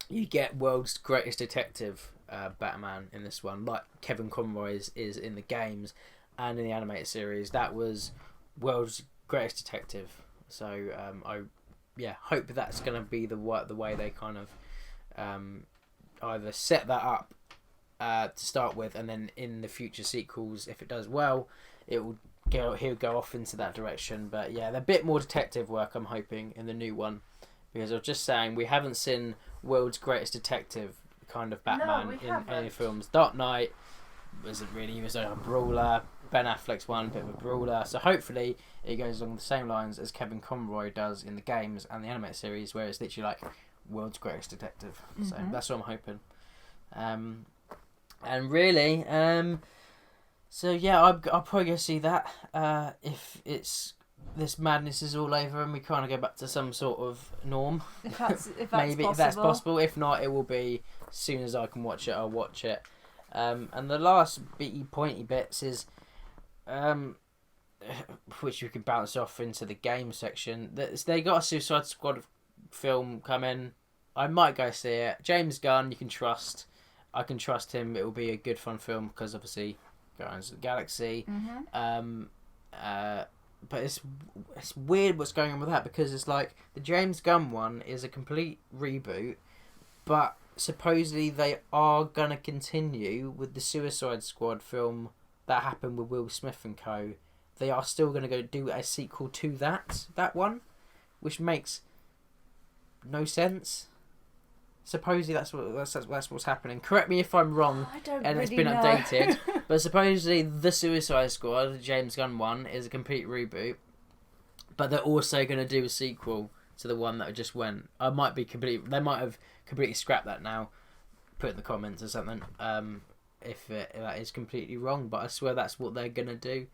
you get world's greatest detective Batman in this one, like Kevin Conroy is in the games and in the animated series. That was world's greatest detective. So I hope that's going to be the way they kind of either set that up to start with, and then in the future sequels, if it does well, he'll go off into that direction. But yeah, a bit more detective work I'm hoping in the new one, because I was just saying we haven't seen world's greatest detective kind of Batman in any films. Dark Knight wasn't really, he was like a brawler. Ben Affleck's one, a bit of a brawler. So hopefully it goes along the same lines as Kevin Conroy does in the games and the animated series, where it's literally like world's greatest detective. Mm-hmm. So that's what I'm hoping. And really, so yeah, I'll probably go see that if this madness is all over and we kind of go back to some sort of norm. If that's maybe possible. If that's possible. If not, it will be as soon as I can watch it. I'll watch it. And the last pointy bits is, which we can bounce off into the game section. They got a Suicide Squad film coming. I might go see it. James Gunn, you can trust. I can trust him. It will be a good fun film because obviously Guardians of the Galaxy. Mm-hmm. But it's weird what's going on with that, because it's like the James Gunn one is a complete reboot, but supposedly they are going to continue with the Suicide Squad film that happened with Will Smith and co. They are still going to go do a sequel to that one, which makes no sense. Supposedly that's what's happening. Correct me if I'm wrong, and it's been updated. But supposedly the Suicide Squad, the James Gunn one, is a complete reboot. But they're also going to do a sequel to the one that just went. They might have completely scrapped that now. Put in the comments or something. If that is completely wrong, but I swear that's what they're going to do.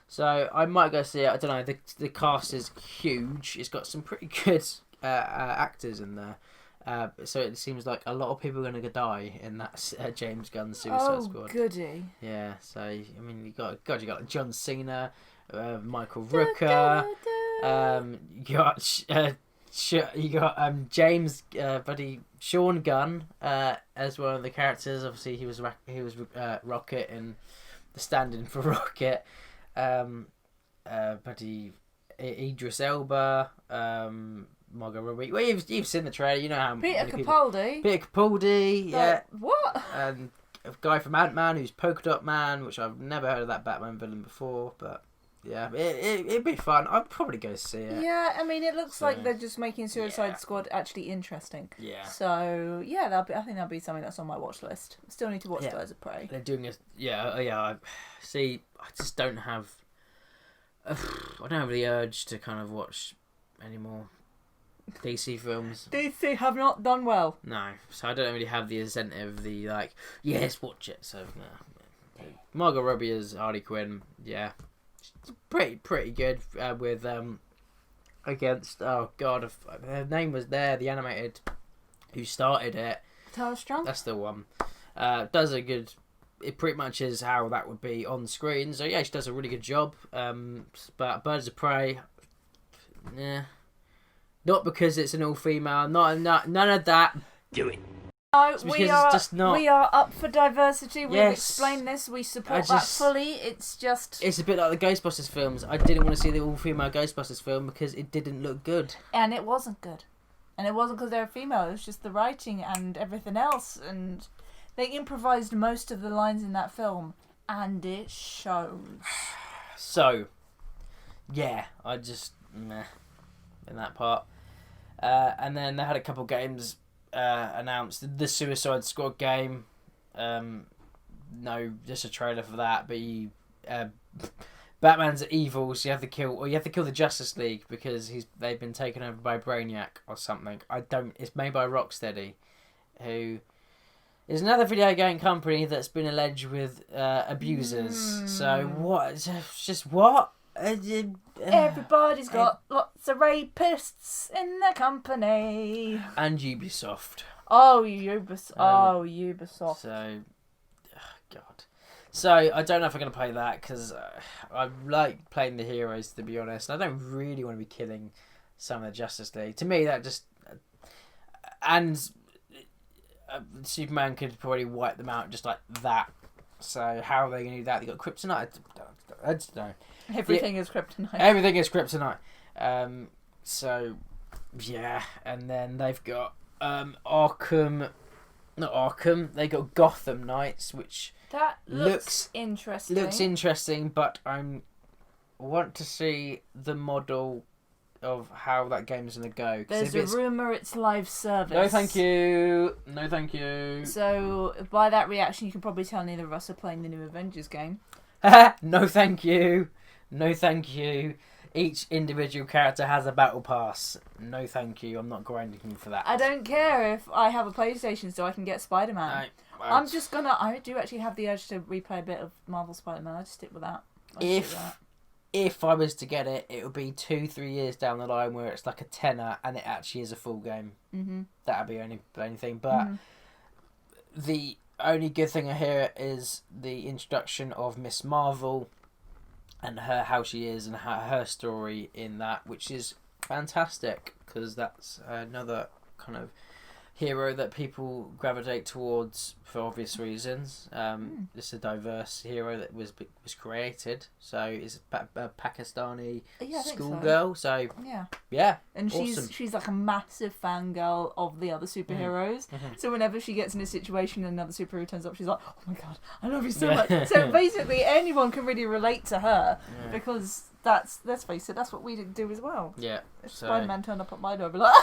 So I might go see it. I don't know. The cast is huge. It's got some pretty good actors in there. So it seems like a lot of people are going to die in that James Gunn Suicide Squad. Oh, goody. Yeah, so I mean, you got John Cena, Michael Rooker, you got James buddy Sean Gunn as one of the characters. Obviously, he was Rocket in the stand-in for Rocket. Buddy Idris Elba, Margot Robbie. Well, you've seen the trailer. You know how Peter Capaldi. Peter Capaldi, yeah. What? And a guy from Ant-Man who's Polka Dot Man, which I've never heard of that Batman villain before, but yeah, it'd be fun. I'd probably go see it. Yeah, I mean, it looks like they're just making Suicide Squad actually interesting. Yeah. So yeah, I think that'll be something that's on my watch list. Still need to watch Birds of Prey. They're doing it. Yeah. See, I just don't have. I don't have the urge to kind of watch any more DC films. DC have not done well. No, so I don't really have the incentive. Yes, watch it. So no. Margot Robbie as Harley Quinn. Yeah. Pretty good with against her name was there, the animated who started it. Tara Strong? That's the one. Does a good. It pretty much is how that would be on screen. So yeah, she does a really good job. But Birds of Prey, yeah, not because it's an all female. None of that. Do it. No, we are up for diversity. We've explained this. We support that fully. It's a bit like the Ghostbusters films. I didn't want to see the all-female Ghostbusters film because it didn't look good. And it wasn't good. And it wasn't because they were female. It was just the writing and everything else. And they improvised most of the lines in that film. And it shows. So, yeah, I just meh in that part. And then they had a couple games announced. The Suicide Squad game. No, just a trailer for that. But Batman's evil, so you have to kill the Justice League because they've been taken over by Brainiac or something. It's made by Rocksteady, who is another video game company that's been alleged with abusers. So what? Just what? Everybody's got lots of rapists in their company. And Ubisoft. Oh, Ubisoft. So, God. So, I don't know if I'm going to play that because I like playing the heroes, to be honest. I don't really want to be killing some of the Justice League. To me, that just... And Superman could probably wipe them out just like that. So, how are they going to do that? They got kryptonite? I just don't know. Everything is kryptonite. Everything is kryptonite. So, yeah. And then they've got Arkham... Not Arkham. They got Gotham Knights, which... That looks interesting. Looks interesting, but I want to see the model of how that game is going to go. There's a rumour it's live service. No, thank you. No, thank you. So, by that reaction, you can probably tell neither of us are playing the new Avengers game. No, thank you. No, thank you. Each individual character has a battle pass. No, thank you. I'm not grinding for that. I don't care if I have a PlayStation so I can get Spider-Man. I do actually have the urge to replay a bit of Marvel Spider-Man. I just stick with that. If I was to get it, it would be 2-3 years down the line where it's like a tenner and it actually is a full game. Mm-hmm. That'd be the only thing. But the only good thing I hear is the introduction of Miss Marvel and how she is and her story in that, which is fantastic because that's another kind of hero that people gravitate towards for obvious reasons. It's a diverse hero that was created, so it's a Pakistani schoolgirl. So yeah, and awesome. she's like a massive fangirl of the other superheroes. So whenever she gets in a situation and another superhero turns up, she's like, "Oh my god, I love you so much." So basically, anyone can really relate to her because let's face it, that's what we do as well. Yeah, if Spider-Man turned up at my door, I'd be like,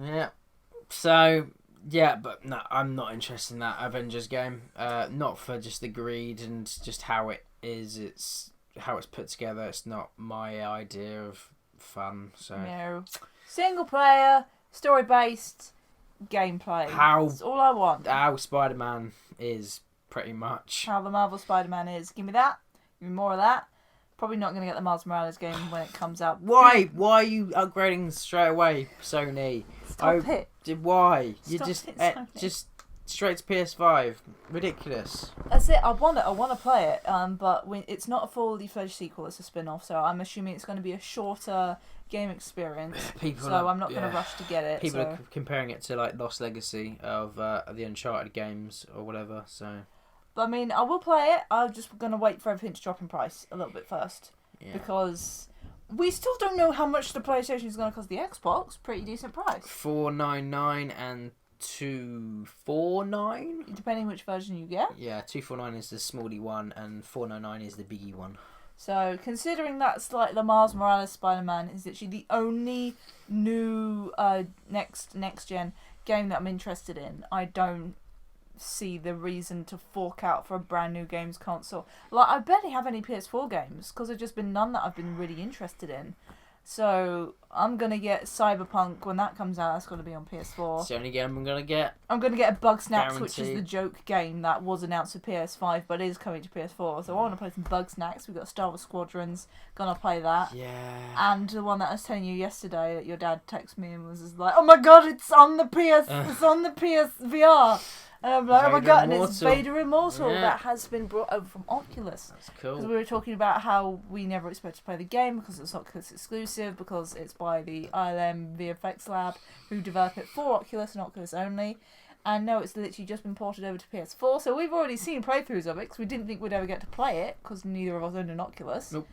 yeah. So, yeah, but no, I'm not interested in that Avengers game. Not for just the greed and just how it is. It's how it's put together. It's not my idea of fun. So no, single player, story based, gameplay. That's all I want. How Spider-Man is pretty much. How the Marvel Spider-Man is. Give me that. Give me more of that. Probably not going to get the Miles Morales game when it comes out. Why? Why are you upgrading straight away, Sony? Stop it. Why? You Stop just it, Sony. just straight to PS5. Ridiculous. That's it. I want to play it. But it's not a fully fledged sequel. It's a spin-off. So I'm assuming it's going to be a shorter game experience. I'm not going to rush to get it. People are comparing it to like Lost Legacy of the Uncharted games or whatever. So. But I mean, I will play it. I'm just going to wait for everything to drop in price a little bit first. Yeah. Because we still don't know how much the PlayStation is going to cost the Xbox. Pretty decent price. $499 and $249. Depending which version you get. Yeah, $249 is the smallie one and $499 is the biggie one. So, considering that's like the Miles Morales Spider-Man is literally the only new next gen game that I'm interested in, I don't see the reason to fork out for a brand new games console. Like, I barely have any PS4 games because there's just been none that I've been really interested in. So I'm gonna get Cyberpunk when that comes out. That's gonna be on PS4. It's the only game I'm gonna get. I'm gonna get a Bugsnax, which is Guaranteed. the joke game that was announced for PS5 but is coming to PS4. So I want to play some Bugsnax. We've got Star Wars Squadrons. Gonna play that. Yeah. And the one that I was telling you yesterday that your dad texted me and was just like, "Oh my god, it's on the PS, it's on the PSVR." And I'm like, "Oh my Vader god!" And it's Immortal. Vader Immortal Yeah. that has been brought over from Oculus. That's Because cool. we were talking about how we never expect to play the game because it's Oculus exclusive, because it's by the ILM VFX Lab who develop it for Oculus and Oculus only. And no, it's literally just been ported over to PS4, so we've already seen playthroughs of it because we didn't think we'd ever get to play it because neither of us owned an Oculus. Nope.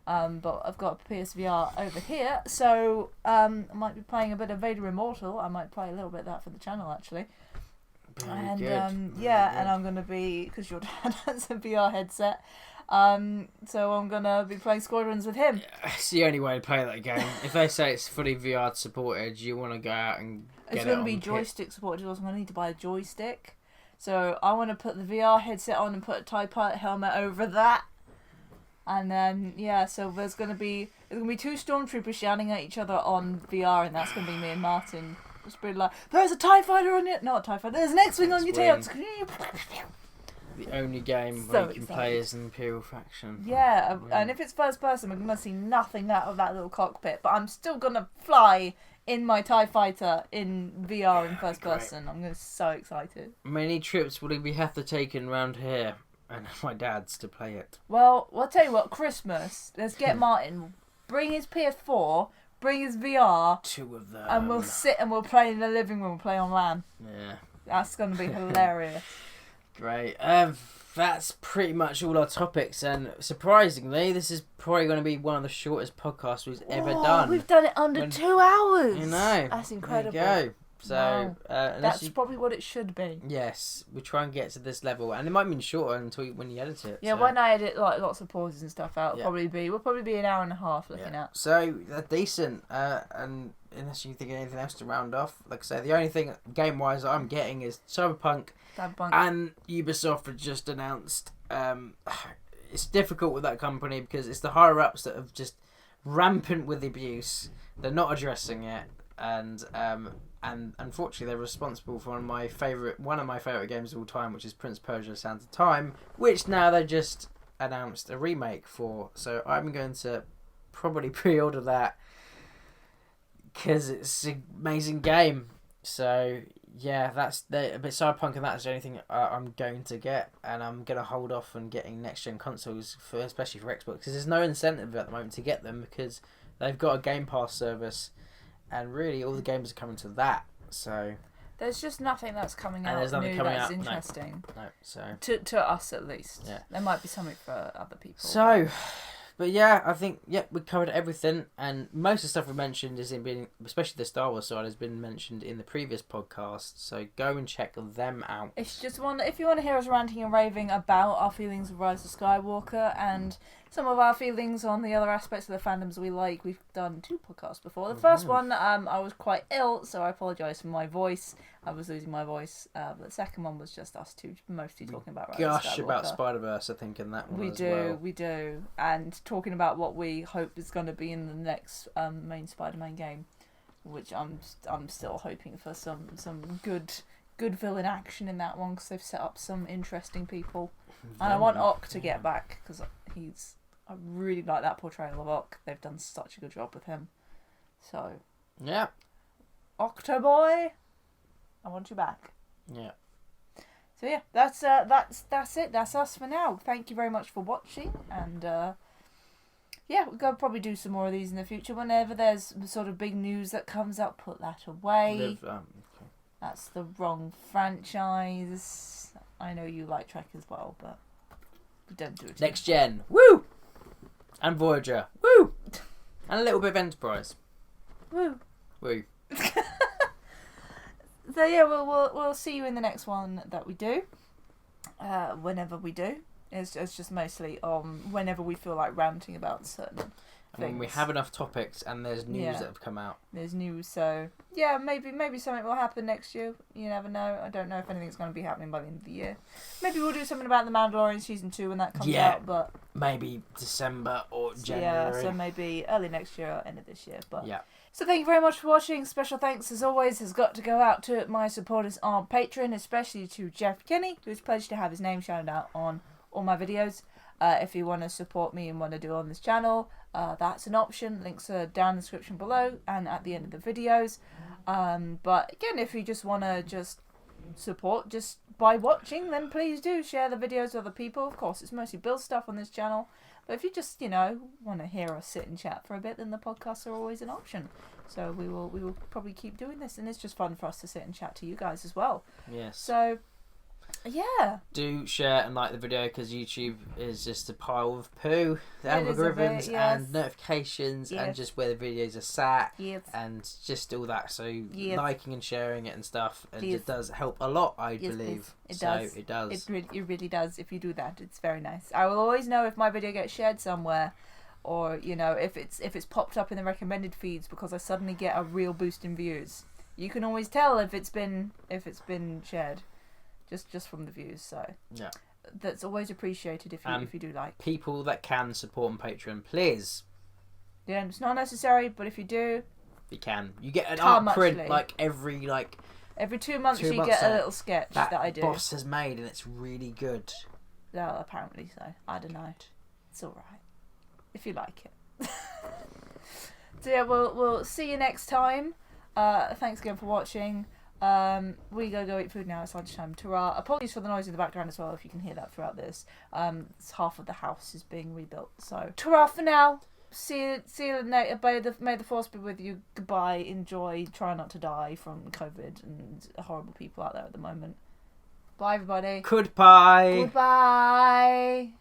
But I've got a PSVR over here, so I might be playing a bit of Vader Immortal. I might play a little bit of that for the channel actually. Very good. And Very and good. I'm gonna be, because your dad has a VR headset, so I'm gonna be playing Squadrons with him. It's the only way to play that game. If they say it's fully VR supported, you want to go out and get It's it gonna on be kit. joystick supported. I'm gonna need to buy a joystick. So I want to put the VR headset on and put a TIE Pilot helmet over that. And then so there's gonna be two stormtroopers shouting at each other on VR, and that's gonna be me and Martin. Just be like, "There's a TIE fighter on it, not a TIE fighter. There's an X-wing on your tail." The only game So where you can excited. play as an Imperial faction. Yeah, and if it's first person, we're gonna see nothing out of that little cockpit. But I'm still gonna fly in my TIE fighter in VR in first great. person. I'm so excited. Many trips will we have to take around here and my dad's to play it? Well, I'll tell you what. Christmas, let's get Martin. Bring his PS4. Bring his VR. Two of them. And we'll sit and we'll play in the living room. We'll play on LAN. Yeah. That's gonna be hilarious. Great. That's pretty much all our topics, and surprisingly, this is probably going to be one of the shortest podcasts we've ever done. We've done it under 2 hours. You know. That's incredible. There you go. So, Wow. unless That's you... probably what it should be. Yes, we try and get to this level, and it might mean shorter when you edit it. Yeah, so. when I edit like lots of pauses and stuff out, Yeah. we'll probably be an hour and a half looking Yeah. at. So they're decent, and unless you think of anything else to round off, like I say, the only thing game-wise that I'm getting is Cyberpunk, and Ubisoft have just announced. It's difficult with that company because it's the higher-ups that have just rampant with abuse. They're not addressing it, and unfortunately they're responsible for one of my favorite games of all time, which is Prince Persia: Sands of Time, which now they just announced a remake for. So I'm going to probably pre-order that because it's an amazing game. So yeah, but Cyberpunk, and that's the only thing I'm going to get, and I'm going to hold off on getting next gen consoles especially for Xbox, because there's no incentive at the moment to get them because they've got a Game Pass service. And really, all the games are coming to that. So There's just nothing that's coming And out there's nothing new coming that's out, no. interesting. no, so To us at least. Yeah. There might be something for other people. so, but yeah, I think we covered everything, and most of the stuff we mentioned especially the Star Wars side, has been mentioned in the previous podcast. So go and check them out. It's just if you want to hear us ranting and raving about our feelings of Rise of Skywalker and some of our feelings on the other aspects of the fandoms we like, we've done 2 podcasts before. The first one, I was quite ill, so I apologise for my voice. I was losing my voice. But the second one was just us two mostly talking about Rise of Skywalker. Gosh, about Spider-Verse, I think, in that one We do. And talking about what we hope is going to be in the next main Spider-Man game, which I'm still hoping for some good villain action in that one, because they've set up some interesting people. And I want Ock to get back, because he's I really like that portrayal of Ock. They've done such a good job with him. So, Yeah. Octoboy, I want you back. Yeah. So yeah, that's it. That's us for now. Thank you very much for watching, and yeah, we're gonna probably do some more of these in the future. Whenever there's sort of big news that comes up, put that away. Okay. That's the wrong franchise. I know you like Trek as well, but don't do it. Next Gen. Woo! And Voyager. Woo! And a little bit of Enterprise. Woo. Woo. So yeah, we'll see you in the next one that we do. Whenever we do. It's just mostly whenever we feel like ranting about certain things. When we have enough topics and there's news that have come out. There's news, so yeah, maybe something will happen next year. You never know. I don't know if anything's going to be happening by the end of the year. Maybe we'll do something about the Mandalorian season 2 when that comes out. But maybe December or January. Yeah, so maybe early next year or end of this year. But yeah. So thank you very much for watching. Special thanks, as always, has got to go out to my supporters on Patreon, especially to Jeff Kinney, who's pledged to have his name shouted out on all my videos. If you want to support me and want to do on this channel, that's an option. Links are down in the description below and at the end of the videos. But again, if you just want to just support just by watching, then please do share the videos with other people. Of course, it's mostly Bill stuff on this channel. But if you just, want to hear us sit and chat for a bit, then the podcasts are always an option. So we will probably keep doing this, and it's just fun for us to sit and chat to you guys as well. Yes. So, yeah. Do share and like the video, because YouTube is just a pile of poo. The algorithms yes. and notifications Yes. and just where the videos are sat Yes. and just all that. So Yes. liking and sharing it and stuff, and Yes. it does help a lot, I Yes, believe. It so does. It does. It really does. If you do that, it's very nice. I will always know if my video gets shared somewhere, or if it's popped up in the recommended feeds, because I suddenly get a real boost in views. You can always tell if it's been shared, just from the views. So yeah, that's always appreciated if you do like. People that can support on Patreon, please. Yeah, it's not necessary, but if you do, you can. You get an How art much, print Lee? Every 2 months you months get a little sketch that I do. Boss has made, and it's really good. Well, apparently so. I don't know. It's all right if you like it. So yeah, we'll see you next time. Thanks again for watching. We gotta go eat food now. It's lunchtime. Ta-ra. Apologies for the noise in the background as well, if you can hear that throughout this. It's half of the house is being rebuilt. So ta-ra for now. See you later. May the force be with you. Goodbye. Enjoy. Try not to die from COVID and horrible people out there at the moment. Bye, everybody. Goodbye. Goodbye.